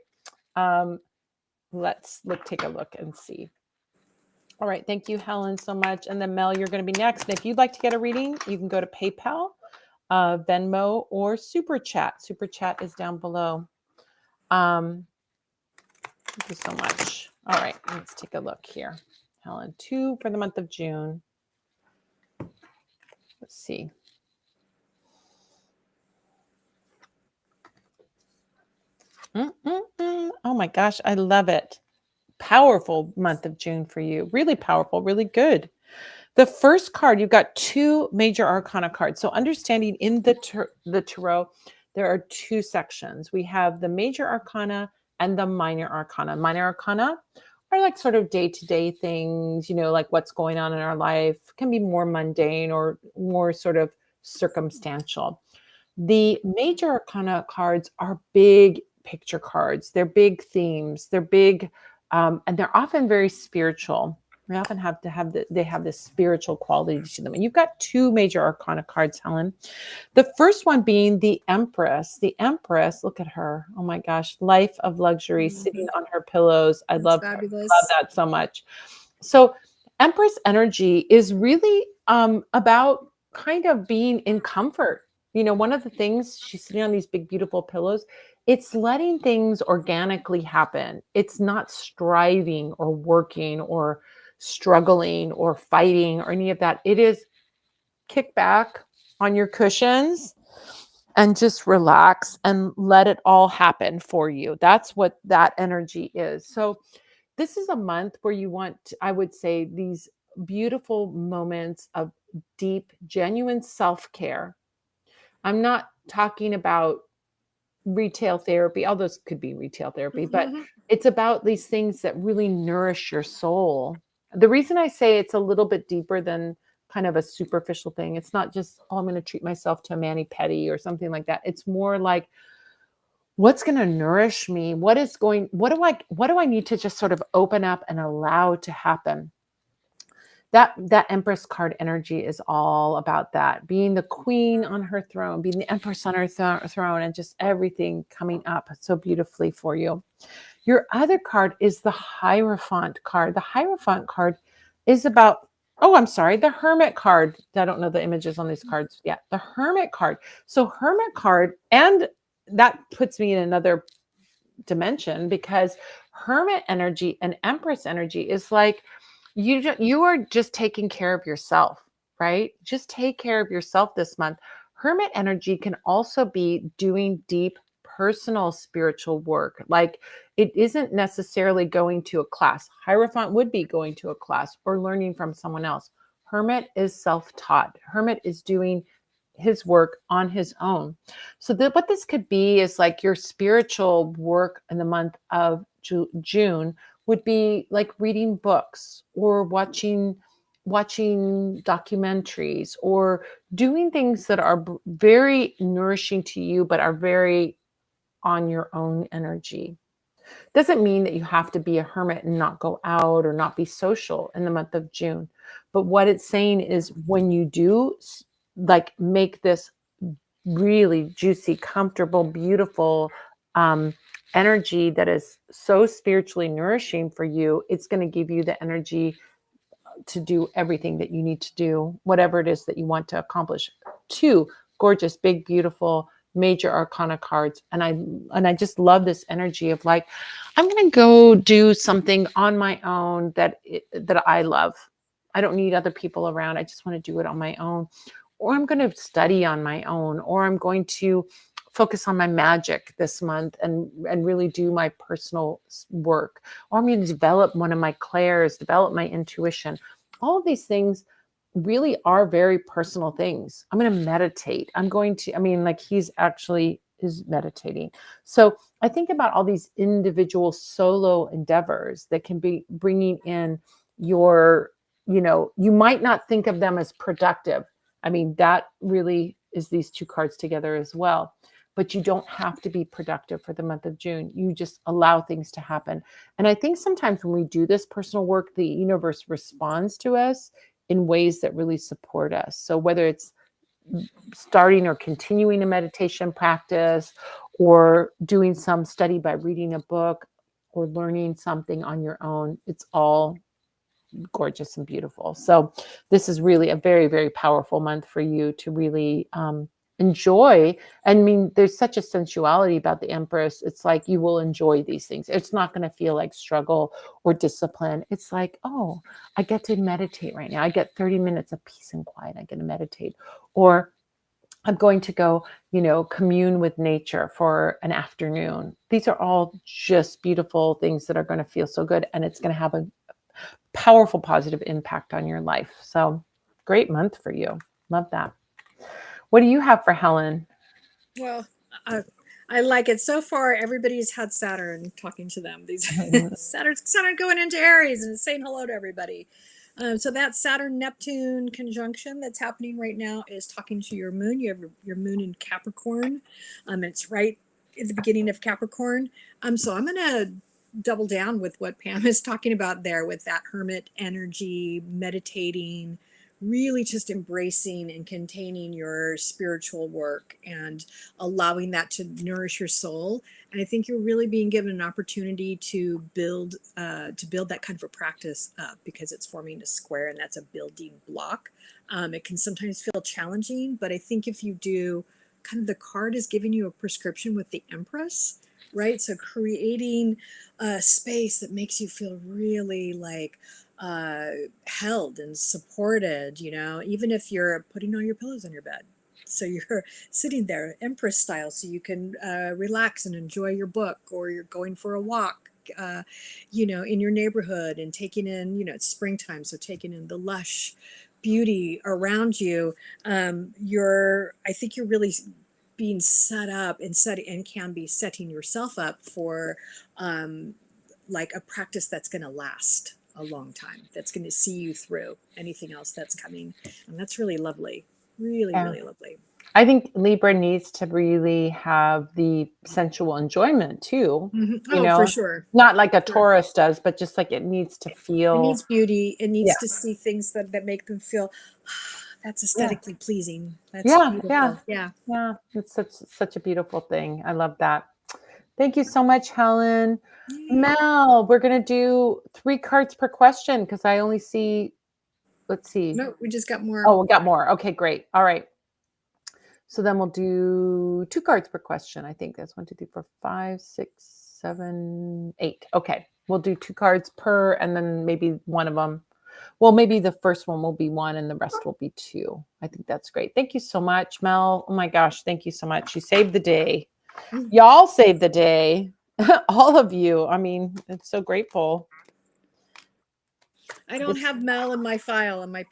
Let's take a look and see. All right. Thank you, Helen, so much. And then Mel, you're going to be next. And if you'd like to get a reading, you can go to PayPal, Venmo, or Super Chat. Super Chat is down below. Thank you so much. All right. Let's take a look here. Helen, 2 for the month of June. Let's see. Oh my gosh, I love it. Powerful month of June for you. Really powerful, really good. The first card, you've got 2 major arcana cards. So understanding in the tarot, there are 2 sections. We have the major arcana and the minor arcana. Minor arcana are like sort of day-to-day things, like what's going on in our life. Can be more mundane or more sort of circumstantial. The major arcana cards are big picture cards. They're big themes. They're big, and they're often very spiritual. They often have this spiritual quality to them. And you've got 2 major arcana cards, Helen. The first one being the Empress. The Empress, look at her. Oh my gosh, life of luxury, sitting on her pillows. I love her. I love that so much. So Empress energy is really about kind of being in comfort. One of the things, she's sitting on these big, beautiful pillows. It's letting things organically happen. It's not striving or working or struggling or fighting or any of that. It is kick back on your cushions and just relax and let it all happen for you. That's what that energy is. So this is a month where you want, I would say, these beautiful moments of deep, genuine self-care. I'm not talking about retail therapy, all those could be retail therapy, but it's about these things that really nourish your soul. The reason I say it's a little bit deeper than kind of a superficial thing, it's not just, oh, I'm going to treat myself to a mani-pedi or something like that. It's more like, what's going to nourish me? What do I need to just sort of open up and allow to happen? That Empress card energy is all about that, being the queen on her throne, being the Empress on her throne, and just everything coming up so beautifully for you. Your other card is the Hierophant card. The Hierophant card is about, oh, I'm sorry, the Hermit card. I don't know the images on these cards yet. The Hermit card. So Hermit card, and that puts me in another dimension, because Hermit energy and Empress energy is like, you are just taking care of yourself, right? Just take care of yourself this month. Hermit energy can also be doing deep personal spiritual work. Like, it isn't necessarily going to a class. Hierophant would be going to a class or learning from someone else. Hermit is self-taught. Hermit is doing his work on his own. So what this could be is like your spiritual work in the month of June would be like reading books or watching documentaries or doing things that are very nourishing to you but are very on your own energy. Doesn't mean that you have to be a hermit and not go out or not be social in the month of June. But what it's saying is, when you do like make this really juicy, comfortable, beautiful energy that is so spiritually nourishing for you, it's going to give you the energy to do everything that you need to do, whatever it is that you want to accomplish. Two gorgeous, big, beautiful major arcana cards. And I just love this energy of like, I'm going to go do something on my own that I love. I don't need other people around. I just want to do it on my own. Or I'm going to study on my own, or I'm going to focus on my magic this month and really do my personal work, or I'm going to develop one of my clairs, develop my intuition. All of these things really are very personal things. I'm going to meditate. Like he's actually is meditating. So I think about all these individual solo endeavors that can be bringing in your, you might not think of them as productive. I mean, that really is these two cards together as well. But you don't have to be productive for the month of June. You just allow things to happen. And I think sometimes when we do this personal work, the universe responds to us in ways that really support us. So whether it's starting or continuing a meditation practice, or doing some study by reading a book, or learning something on your own, it's all gorgeous and beautiful. So this is really a very, very powerful month for you to really enjoy. I mean, there's such a sensuality about the Empress. It's like you will enjoy these things. It's not going to feel like struggle or discipline. It's like, oh, I get to meditate right now. I get 30 minutes of peace and quiet. I get to meditate. Or I'm going to go, commune with nature for an afternoon. These are all just beautiful things that are going to feel so good. And it's going to have a powerful positive impact on your life. So great month for you. Love that. What do you have for Helen? Well, I like it. So far, everybody's had Saturn talking to them. These Saturn going into Aries and saying hello to everybody. So that Saturn Neptune conjunction that's happening right now is talking to your moon. You have your moon in Capricorn. It's right at the beginning of Capricorn. So I'm going to double down with what Pam is talking about there, with that hermit energy, meditating, really just embracing and containing your spiritual work and allowing that to nourish your soul. And I think you're really being given an opportunity to build that kind of a practice up, because it's forming a square, and that's a building block. It can sometimes feel challenging, but I think if you do, kind of, the card is giving you a prescription with the Empress, right? So creating a space that makes you feel really like held and supported, even if you're putting all your pillows on your bed. So you're sitting there Empress style, so you can relax and enjoy your book, or you're going for a walk, like, in your neighborhood and taking in, it's springtime, so taking in the lush beauty around you. I think you're really being set up and can be setting yourself up for um, like a practice that's going to last a long time, that's going to see you through anything else that's coming. And that's really lovely. Really, Yeah. really lovely. I think Libra needs to really have the sensual enjoyment too, Oh, for sure. not like a Sure. Taurus does, but just like it needs to It feel, needs beauty. It yeah, needs to see things that make them feel that's yeah, aesthetically pleasing. That's yeah, yeah, beautiful. Yeah. yeah. It's such a beautiful thing. I love that. Thank you so much, Helen. Yay. Mel, we're gonna do 3 cards per question because I only see, let's see. No, we just got more. Oh, we got more. Okay, great. All right. So then we'll do 2 cards per question. I think that's 1, 2, 3, 4, 5, 6, 7, 8. Okay. We'll do 2 cards per, and then maybe one of them. Well, maybe the first one will be 1 and the rest will be 2. I think that's great. Thank you so much, Mel. Oh my gosh. Thank you so much. You saved the day. Y'all saved the day. All of you. I mean, it's so grateful. I don't have Mel in my file, in my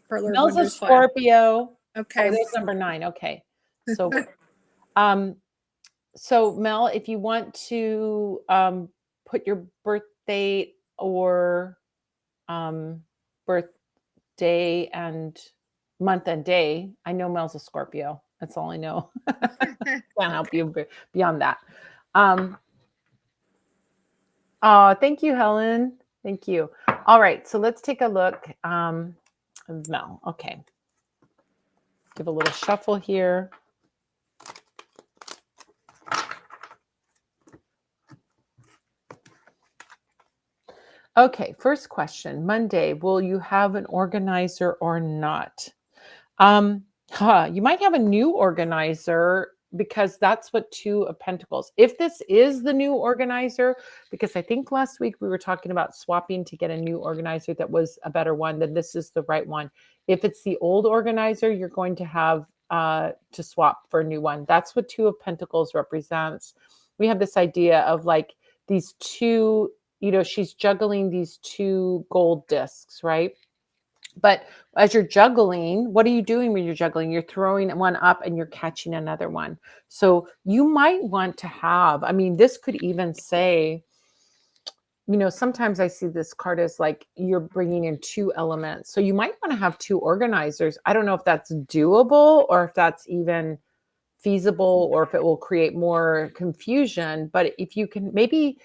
Parlor of Mel's a Wonders file. Scorpio. Okay. Oh, there's number 9. Okay. So, um, so Mel, if you want to put your birth date or birthday and month and day, I know Mel's a Scorpio. That's all I know. Can't help you beyond that. Thank you, Helen. Thank you. All right, so let's take a look. Mel, okay. Give a little shuffle here. Okay, first question. Monday, will you have an organizer or not? You might have a new organizer because that's what 2 of Pentacles. If this is the new organizer, because I think last week we were talking about swapping to get a new organizer that was a better one, then this is the right one. If it's the old organizer, you're going to have to swap for a new one. That's what 2 of Pentacles represents. We have this idea of like these 2, she's juggling these 2 gold discs, right? But as you're juggling, what are you doing when you're juggling? You're throwing one up and you're catching another one. So you might want to have, I mean, this could even say, sometimes I see this card as like you're bringing in 2 elements. So you might want to have 2 organizers. I don't know if that's doable or if that's even feasible or if it will create more confusion. But if you can, maybe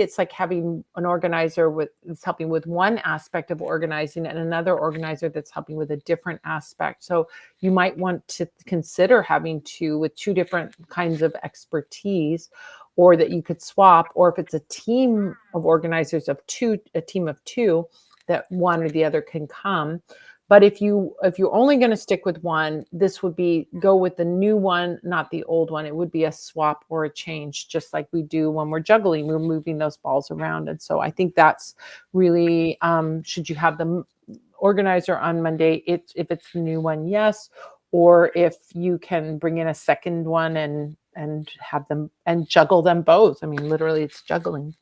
it's like having an organizer that's helping with one aspect of organizing and another organizer that's helping with a different aspect. So you might want to consider having 2 with 2 different kinds of expertise, or that you could swap, or if it's a team of organizers of 2, a team of 2, that one or the other can come. But if you're only going to stick with one, this would be go with the new one, not the old one. It would be a swap or a change, just like we do when we're juggling. We're moving those balls around. And so I think that's really, should you have the organizer on Monday, if it's the new one, yes. Or if you can bring in a second one and have them and juggle them both. I mean, literally it's juggling.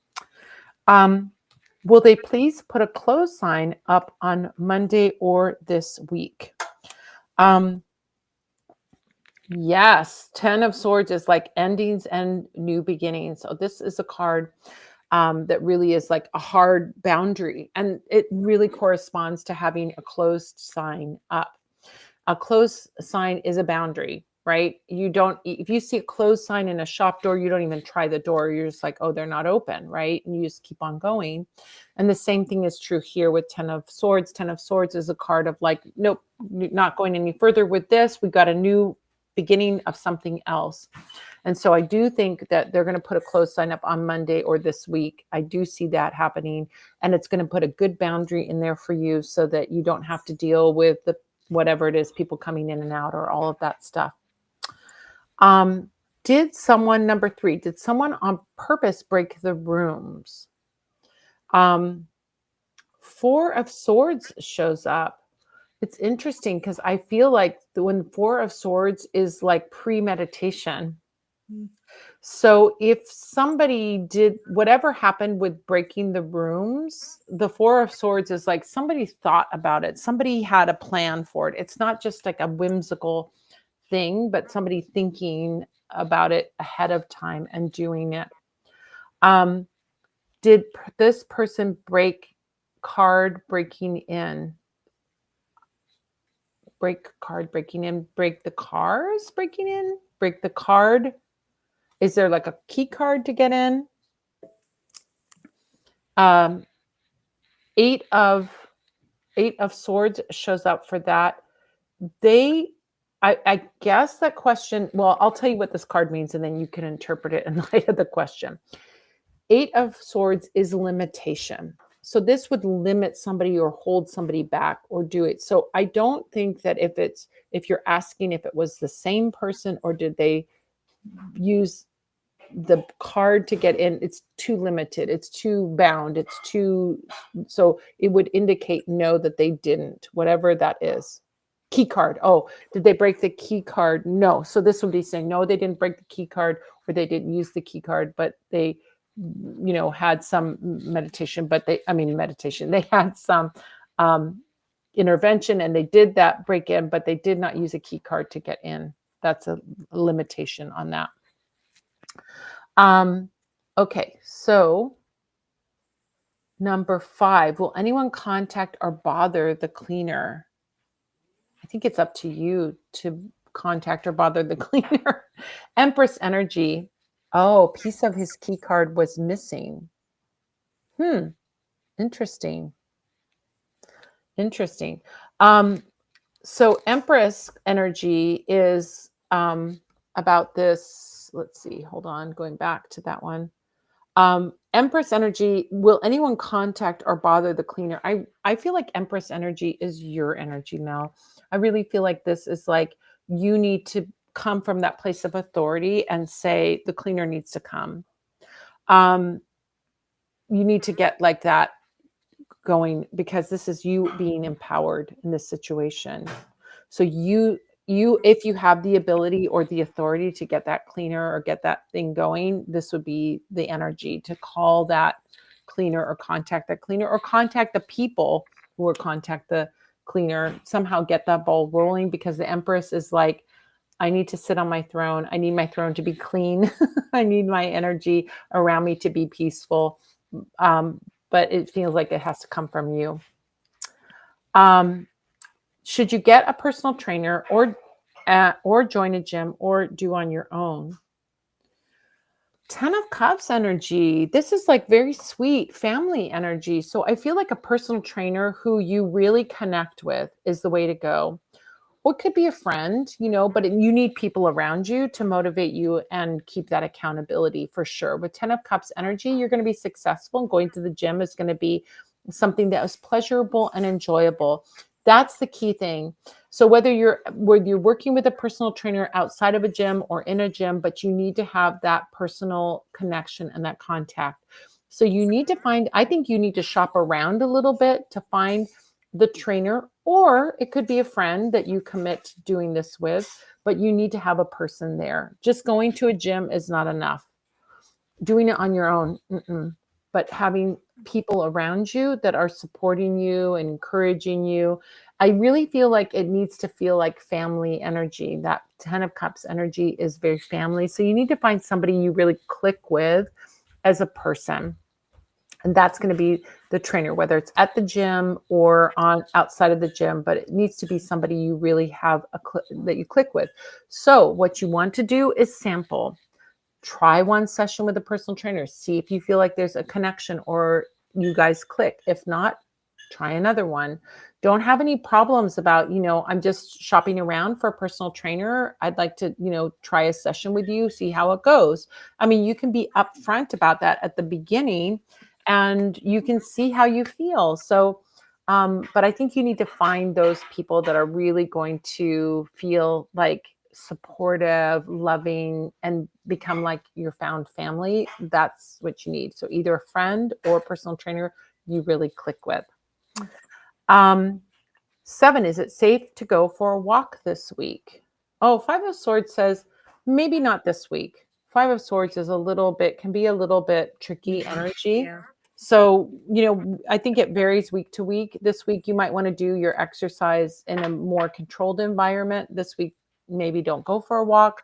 Will they please put a close sign up on Monday or this week? Yes, 10 of Swords is like endings and new beginnings. So this is a card that really is like a hard boundary. And it really corresponds to having a closed sign up. A closed sign is a boundary, right? If you see a closed sign in a shop door, you don't even try the door. You're just like, oh, they're not open, right? And you just keep on going. And the same thing is true here with 10 of Swords. 10 of Swords is a card of like, nope, not going any further with this. We got a new beginning of something else. And so I do think that they're going to put a closed sign up on Monday or this week. I do see that happening. And it's going to put a good boundary in there for you so that you don't have to deal with whatever it is, people coming in and out or all of that stuff. Number 3, did someone on purpose break the rooms? 4 of Swords shows up. It's interesting because I feel like when 4 of Swords is like premeditation. So if somebody did whatever happened with breaking the rooms, the Four of Swords is like somebody thought about it. Somebody had a plan for it. It's not just like a whimsical thing, but somebody thinking about it ahead of time and doing it. Um, did this person break card breaking in? Break card breaking in, break the cars breaking in, break the card. Is there like a key card to get in? Um, eight of Swords shows up for that. I guess that question, well, I'll tell you what this card means and then you can interpret it in light of the question. Eight of Swords is limitation. So this would limit somebody or hold somebody back or do it. So I don't think that if you're asking if it was the same person or did they use the card to get in, it's too limited, it's too bound, it's too, so it would indicate no, that they didn't, whatever that is. Key card. Oh, did they break the key card? No. So this would be saying no, they didn't break the key card, or they didn't use the key card, but they had some meditation, but they had some intervention and they did that break in, but they did not use a key card to get in. That's a limitation on that. Okay, so number 5, will anyone contact or bother the cleaner? I think it's up to you to contact or bother the cleaner. Empress energy. Oh, piece of his key card was missing. Interesting. So Empress energy is about this. Let's see. Hold on. Going back to that one. Empress energy. Will anyone contact or bother the cleaner? I feel like Empress energy is your energy, Mel. I really feel like this is like you need to come from that place of authority and say the cleaner needs to come. You need to get like that going because this is you being empowered in this situation. So you if you have the ability or the authority to get that cleaner or get that thing going, this would be the energy to call that cleaner or contact that cleaner or contact the people who will contact the cleaner, somehow get that ball rolling, because the Empress is like, I need to sit on my throne. I need my throne to be clean. I need my energy around me to be peaceful. But it feels like it has to come from you. Should you get a personal trainer or join a gym or do on your own? 10 of Cups energy. This is like very sweet family energy. So I feel like a personal trainer who you really connect with is the way to go. Or it could be a friend, but you need people around you to motivate you and keep that accountability for sure. With 10 of Cups energy, you're going to be successful. Going to the gym is going to be something that is pleasurable and enjoyable. That's the key thing. So whether you're working with a personal trainer outside of a gym or in a gym, but you need to have that personal connection and that contact. So you need to I think you need to shop around a little bit to find the trainer, or it could be a friend that you commit to doing this with, but you need to have a person there. Just going to a gym is not enough. Doing it on your own, but having people around you that are supporting you and encouraging you. I really feel like it needs to feel like family energy. That 10 of Cups energy is very family. So you need to find somebody you really click with as a person. And that's going to be the trainer, whether it's at the gym or on outside of the gym, but it needs to be somebody you really have that you click with. So what you want to do is sample. Try one session with a personal trainer. See if you feel like there's a connection or you guys click. If not, try another one. Don't have any problems about, I'm just shopping around for a personal trainer. I'd like to, try a session with you, see how it goes. I mean, you can be upfront about that at the beginning and you can see how you feel. So, but I think you need to find those people that are really going to feel like supportive, loving, and become like your found family. That's what you need. So either a friend or a personal trainer you really click with. 7, is it safe to go for a walk this week? Oh, 5 of Swords says maybe not this week. Five of Swords is can be a little bit tricky energy. Yeah. So, I think it varies week to week. This week, you might want to do your exercise in a more controlled environment. This week, maybe don't go for a walk.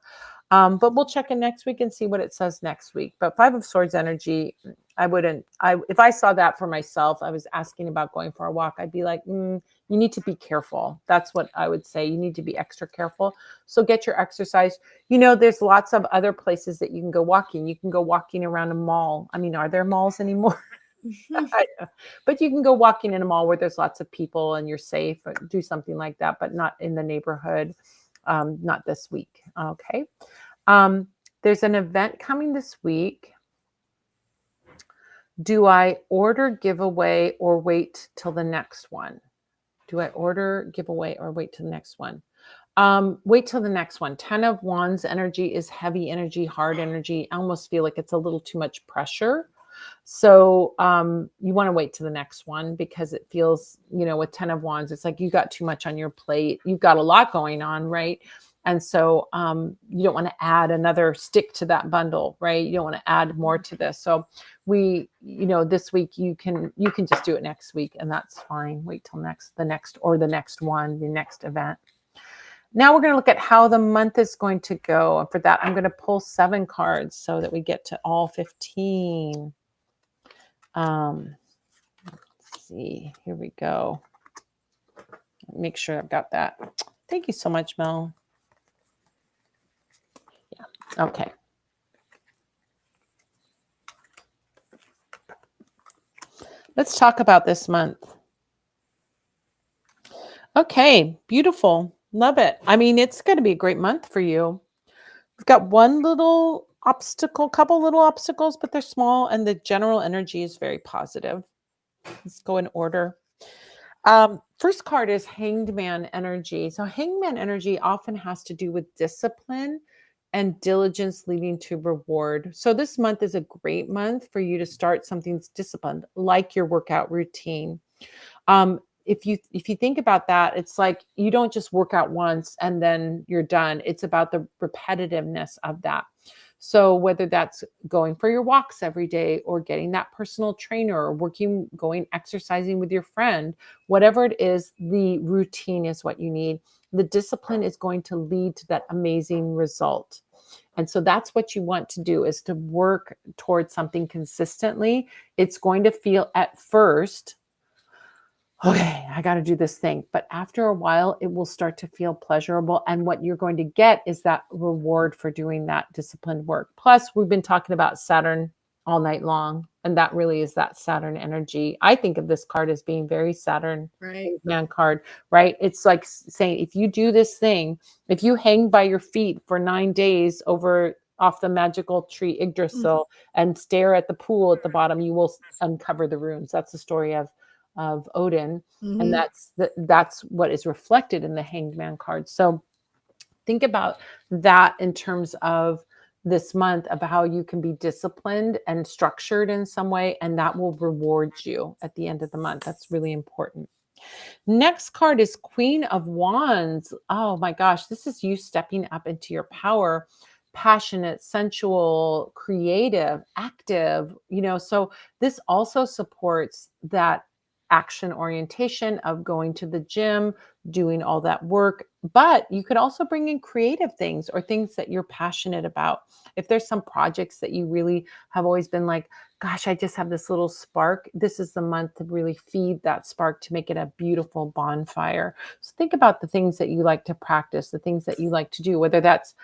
But we'll check in next week and see what it says next week. But Five of Swords energy, if I saw that for myself, I was asking about going for a walk, I'd be like, you need to be careful. That's what I would say. You need to be extra careful. So get your exercise. There's lots of other places that you can go walking. You can go walking around a mall. I mean, are there malls anymore? But you can go walking in a mall where there's lots of people and you're safe. Do something like that, but not in the neighborhood. Not this week. Okay. There's an event coming this week. Do I order giveaway or wait till the next one? Do I order giveaway or wait till the next one? Wait till the next one. 10 of Wands energy is heavy energy, hard energy. I almost feel like it's a little too much pressure. So you want to wait to the next one because it feels, with 10 of Wands, it's like you got too much on your plate. You've got a lot going on, right? And so you don't want to add another stick to that bundle, right? You don't want to add more to this. So this week you can just do it next week and that's fine. Wait till the next event. Now we're going to look at how the month is going to go. And for that, I'm going to pull 7 cards so that we get to all 15. Let's see, here we go. Make sure I've got that. Thank you so much, Mel. Yeah, okay. Let's talk about this month. Okay, beautiful. Love it. I mean, it's going to be a great month for you. We've got one little obstacle, couple little obstacles, but they're small, and the general energy is very positive. Let's go in order. First card is Hanged Man energy. So Hanged Man energy often has to do with discipline and diligence leading to reward. So this month is a great month for you to start something disciplined, like your workout routine. If you think about that, it's like you don't just work out once and then you're done. It's about the repetitiveness of that. So whether that's going for your walks every day or getting that personal trainer or going exercising with your friend, whatever it is, the routine is what you need. The discipline is going to lead to that amazing result. And so that's what you want to do, is to work towards something consistently. It's going to feel at first, okay, I got to do this thing. But after a while, it will start to feel pleasurable. And what you're going to get is that reward for doing that disciplined work. Plus, we've been talking about Saturn all night long. And that really is that Saturn energy. I think of this card as being very Saturn man card, right? It's like saying, if you do this thing, if you hang by your feet for 9 days off the magical tree Yggdrasil and stare at the pool at the bottom, you will uncover the runes. That's the story of Odin. And that's what is reflected in the Hanged Man card. So think about that in terms of this month, of how you can be disciplined and structured in some way, and that will reward you at the end of the month. That's really important. Next card is Queen of Wands. Oh my gosh, this is you stepping up into your power, passionate, sensual, creative, active, so this also supports that action orientation of going to the gym, doing all that work. But you could also bring in creative things or things that you're passionate about. If there's some projects that you really have always been like, gosh, I just have this little spark, this is the month to really feed that spark, to make it a beautiful bonfire. So think about the things that you like to practice, the things that you like to do, whether that's,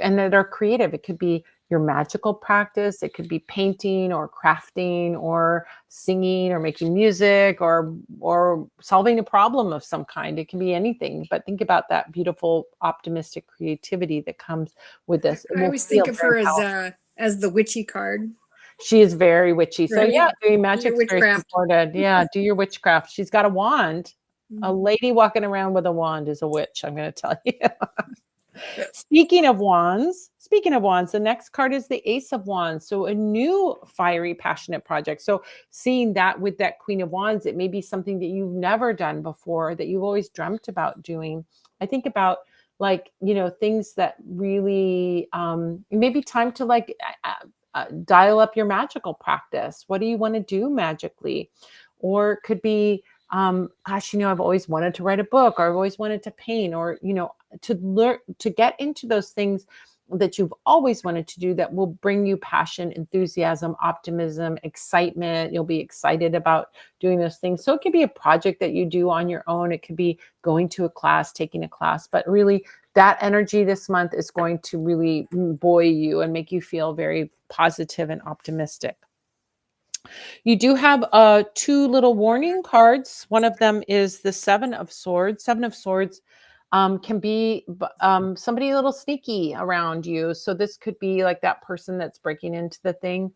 and that are creative. It could be your magical practice. It could be painting or crafting or singing or making music or solving a problem of some kind. It can be anything, but think about that beautiful, optimistic creativity that comes with this. I always think of her as the witchy card. She is very witchy. So yeah, doing magic is very witchcraft. supported. Yeah, do your witchcraft. She's got a wand. A lady walking around with a wand is a witch, I'm going to tell you. Speaking of wands, the next card is the Ace of Wands. So a new fiery, passionate project. So seeing that with that Queen of Wands, it may be something that you've never done before, that you've always dreamt about doing. I think about like, things that really, maybe time to like dial up your magical practice. What do you want to do magically? Or it could be, gosh, I've always wanted to write a book, or I've always wanted to paint, or, to learn to get into those things that you've always wanted to do that will bring you passion, enthusiasm, optimism, excitement. You'll be excited about doing those things. So it could be a project that you do on your own. It could be going to a class, taking a class, but really that energy this month is going to really buoy you and make you feel very positive and optimistic. You do have two little warning cards. One of them is the Seven of Swords. Seven of Swords can be somebody a little sneaky around you. So this could be like that person that's breaking into the thing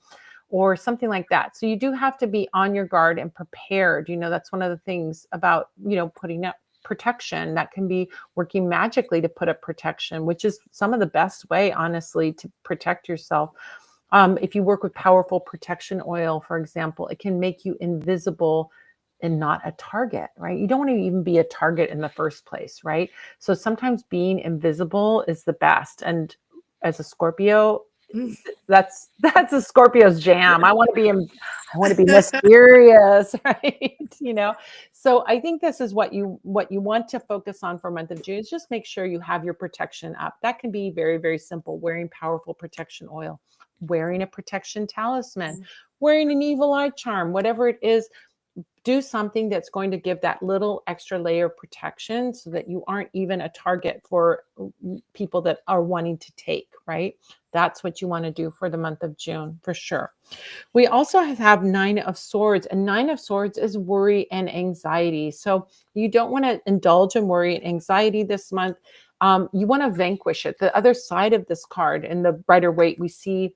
or something like that. So you do have to be on your guard and prepared. That's one of the things about, putting up protection. That can be working magically to put up protection, which is some of the best way, honestly, to protect yourself. If you work with powerful protection oil, for example, it can make you invisible and not a target, right? You don't want to even be a target in the first place, right? So sometimes being invisible is the best. And as a Scorpio, that's a Scorpio's jam. I want to be mysterious, right? So I think this is what you want to focus on for month of June is just make sure you have your protection up. That can be very, very simple. Wearing powerful protection oil, wearing a protection talisman, wearing an evil eye charm, whatever it is. Do something that's going to give that little extra layer of protection so that you aren't even a target for people that are wanting to take, right? That's what you want to do for the month of June, for sure. We also have Nine of Swords, and Nine of Swords is worry and anxiety. So you don't want to indulge in worry and anxiety this month. You want to vanquish it. The other side of this card in the Rider Waite, we see,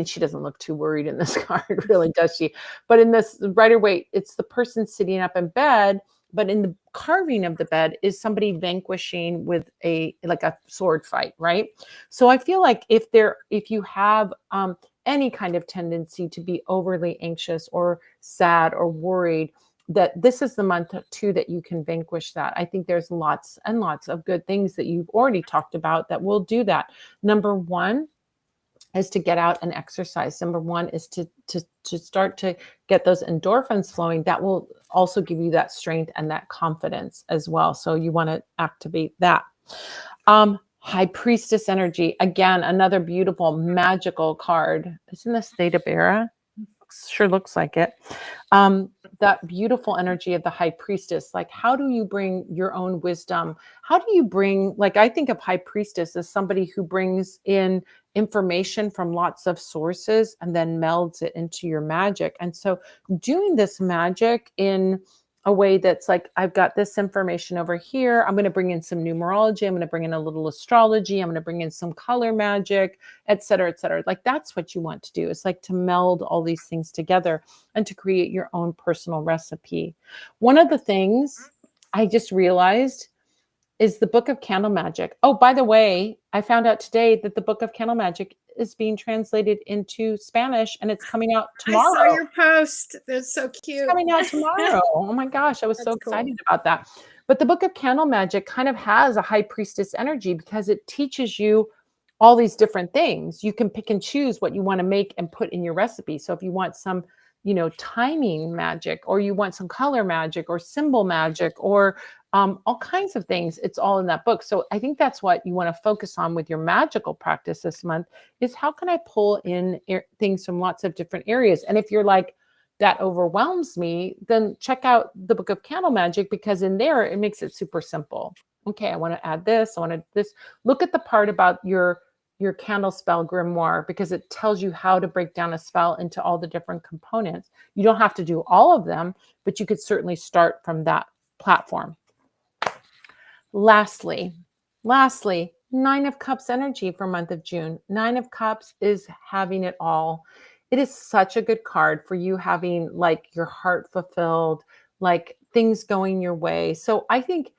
she doesn't look too worried in this card, really, does she? But in this Rider Waite, it's the person sitting up in bed, but in the carving of the bed is somebody vanquishing with a sword fight, right? So I feel like if you have any kind of tendency to be overly anxious or sad or worried, that this is the month too that you can vanquish that. I think there's lots and lots of good things that you've already talked about that will do that. Number one is to get out and exercise. Number one is to start to get those endorphins flowing. That will also give you that strength and that confidence as well. So you want to activate that. High Priestess energy. Again, another beautiful magical card. Isn't this Theta Bara? Sure looks like it. That beautiful energy of the High Priestess. Like, how do you bring your own wisdom? How do you bring, I think of High Priestess as somebody who brings in information from lots of sources and then melds it into your magic. And so doing this magic in a way that's like, I've got this information over here. I'm going to bring in some numerology. I'm going to bring in a little astrology. I'm going to bring in some color magic, et cetera, et cetera. Like, that's what you want to do. It's like to meld all these things together and to create your own personal recipe. One of the things I just realized is the Book of Candle Magic. Oh, by the way, I found out today that the Book of Candle Magic is being translated into Spanish and it's coming out tomorrow. I saw your post. That's so cute. It's coming out tomorrow. Oh my gosh, I was so excited about that. But the Book of Candle Magic kind of has a High Priestess energy because it teaches you all these different things. You can pick and choose what you want to make and put in your recipe. So if you want some, timing magic, or you want some color magic or symbol magic, or all kinds of things, it's all in that book. So I think that's what you want to focus on with your magical practice this month is how can I pull in things from lots of different areas? And if you're like, that overwhelms me, then check out the Book of Candle Magic, because in there, it makes it super simple. Okay, I want to add this. I want to this. Look at the part about your candle spell grimoire, because it tells you how to break down a spell into all the different components. You don't have to do all of them, but you could certainly start from that platform. Lastly, Nine of Cups energy for month of June. Nine of Cups is having it all. It is such a good card for you having like your heart fulfilled, like things going your way. So I think,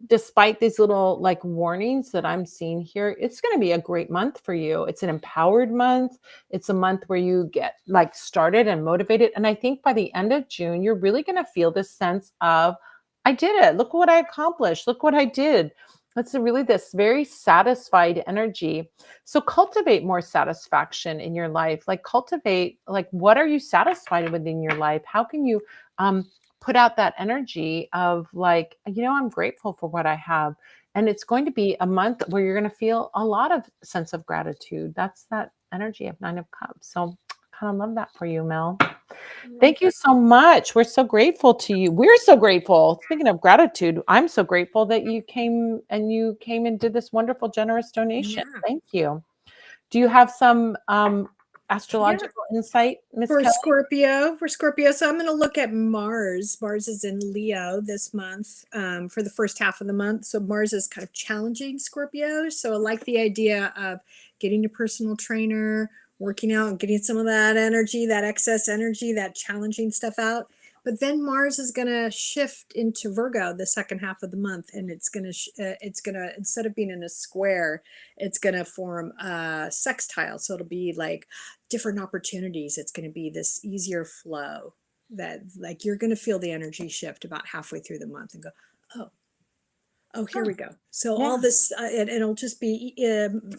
despite these little like warnings that I'm seeing here, it's going to be a great month for you. It's an empowered month. It's a month where you get like started and motivated. And I think by the end of June, you're really going to feel this sense of, I did it. Look what I accomplished. Look what I did. It's really this very satisfied energy. So cultivate more satisfaction in your life. Like cultivate, like what are you satisfied with in your life? How can you um, put out that energy of like, I'm grateful for what I have. And it's going to be a month where you're going to feel a lot of sense of gratitude. That's that energy of Nine of Cups. So kind of love that for you, Mel. Like Thank you so much. We're so grateful to you. We're so grateful. Speaking of gratitude, I'm so grateful that you came and did this wonderful, generous donation. yeah. Thank you. Do you have some Yeah. astrological insight, Miss Kelly? For Scorpio. So I'm going to look at Mars. Mars is in Leo this month for the first half of the month. So Mars is kind of challenging Scorpio. So I like the idea of getting a personal trainer, working out, getting some of that energy, that excess energy, that challenging stuff out. But then Mars is going to shift into Virgo the second half of the month, and it's going to instead of being in a square, it's going to form a sextile. So it'll be like different opportunities. It's going to be this easier flow that like you're going to feel the energy shift about halfway through the month and go, oh, here we go. So all Yeah. this, and it'll just be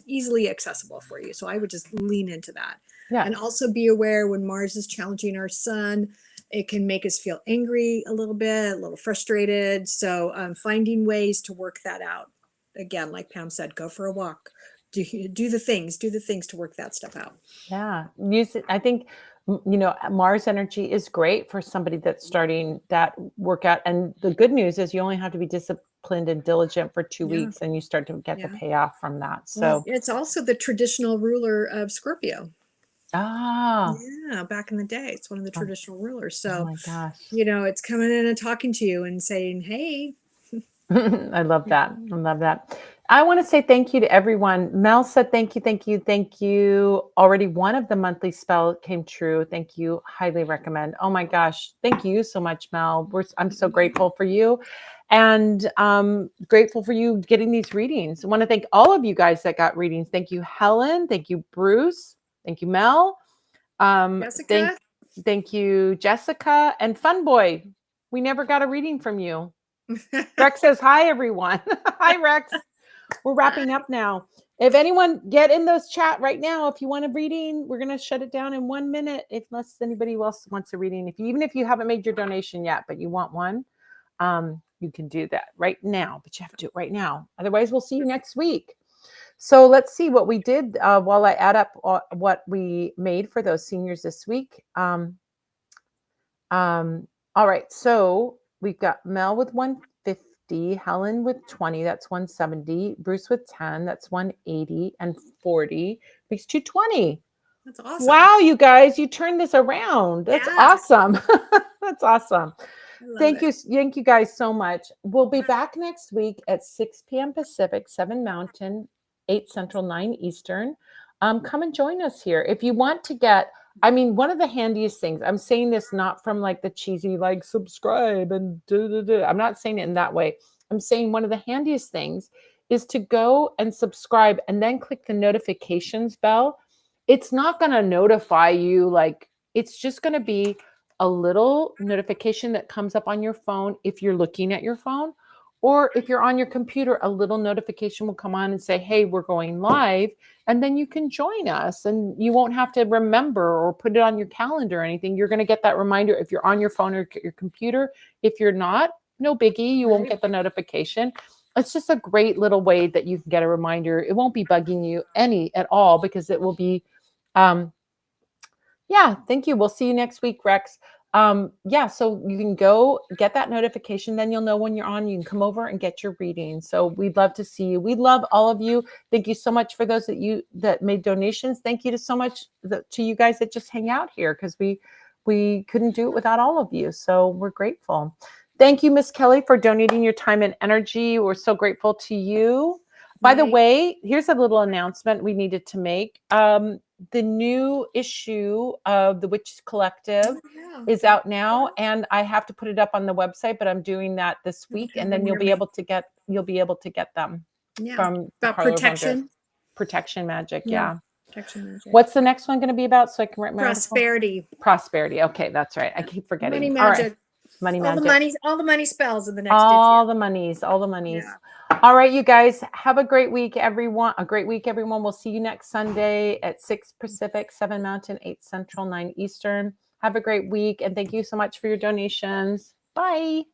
easily accessible for you. So I would just lean into that. Yeah. And also be aware when Mars is challenging our sun, it can make us feel angry a little bit, a little frustrated. So finding ways to work that out. Again, like Pam said, go for a walk. Do the things to work that stuff out. Yeah. Use it. I think, Mars energy is great for somebody that's starting that workout. And the good news is you only have to be disciplined and diligent for 2 Yeah. weeks and you start to get the Yeah. payoff from that. Well, So, it's also the traditional ruler of Scorpio. ah, Yeah, back in the day, it's one of the oh, traditional rulers. oh So, my gosh. it's coming in and talking to you and saying, "Hey, I love that. I love that. I want to say thank you to everyone. Mel said thank you, thank you, thank you. Already one of the monthly spell came true. Thank you. Highly recommend. Oh my gosh. Thank you so much, Mel. I'm so grateful for you and grateful for you getting these readings. I want to thank all of you guys that got readings. Thank you, Helen. Thank you, Bruce. Thank you, Mel. Thank Jessica." thank you, Jessica and Fun Boy. We never got a reading from you. Rex says, hi, everyone. Hi, Rex. We're wrapping up now. If anyone get in those chat right now, if you want a reading, we're going to shut it down in 1 minute. Unless anybody else wants a reading. Even if you haven't made your donation yet, but you want one, you can do that right now, but you have to do it right now. Otherwise, we'll see you next week. So let's see what we did while I add up what we made for those seniors this week. All right. So we've got Mel with 150, Helen with 20, that's 170, Bruce with 10, that's 180, and 40 makes 220. That's awesome. Wow, you guys, you turned this around. That's awesome. That's awesome. Thank you guys so much. We'll be back next week at 6 p.m. Pacific, 7 Mountain, 8 Central, 9 Eastern. Come and join us here. If you want to get, one of the handiest things, I'm saying this not from like the cheesy, like subscribe and I'm not saying it in that way. I'm saying one of the handiest things is to go and subscribe and then click the notifications bell. It's not going to notify you, like it's just going to be a little notification that comes up on your phone if you're looking at your phone, or if you're on your computer, a little notification will come on and say, hey, we're going live, and then you can join us and you won't have to remember or put it on your calendar or anything. You're going to get that reminder if you're on your phone or your computer. If you're not, no biggie, you won't get the notification. It's just a great little way that you can get a reminder. It won't be bugging you any at all because it will be thank you. We'll see you next week, Rex. So you can go get that notification. Then you'll know when you're on. You can come over and get your reading. So we'd love to see you. We love all of you. Thank you so much for those that made donations. Thank you so much to you guys that just hang out here because we couldn't do it without all of you. So we're grateful. Thank you, Miss Kelly, for donating your time and energy. We're so grateful to you. By the way, here's a little announcement we needed to make. The new issue of the Witches Collective is out now, and I have to put it up on the website, but I'm doing that this week, and then you'll be able to get them from about protection magic. Protection magic. What's the next one going to be about? So I can write my prosperity. Prosperity. Okay, that's right. I keep forgetting. Money magic. All right. Money all magic. All the money spells in the next all the monies. Yeah. All right, you guys, have a great week, everyone. A great week, everyone. We'll see you next Sunday at 6 Pacific, 7 Mountain, 8 Central, 9 Eastern. Have a great week. And thank you so much for your donations. Bye.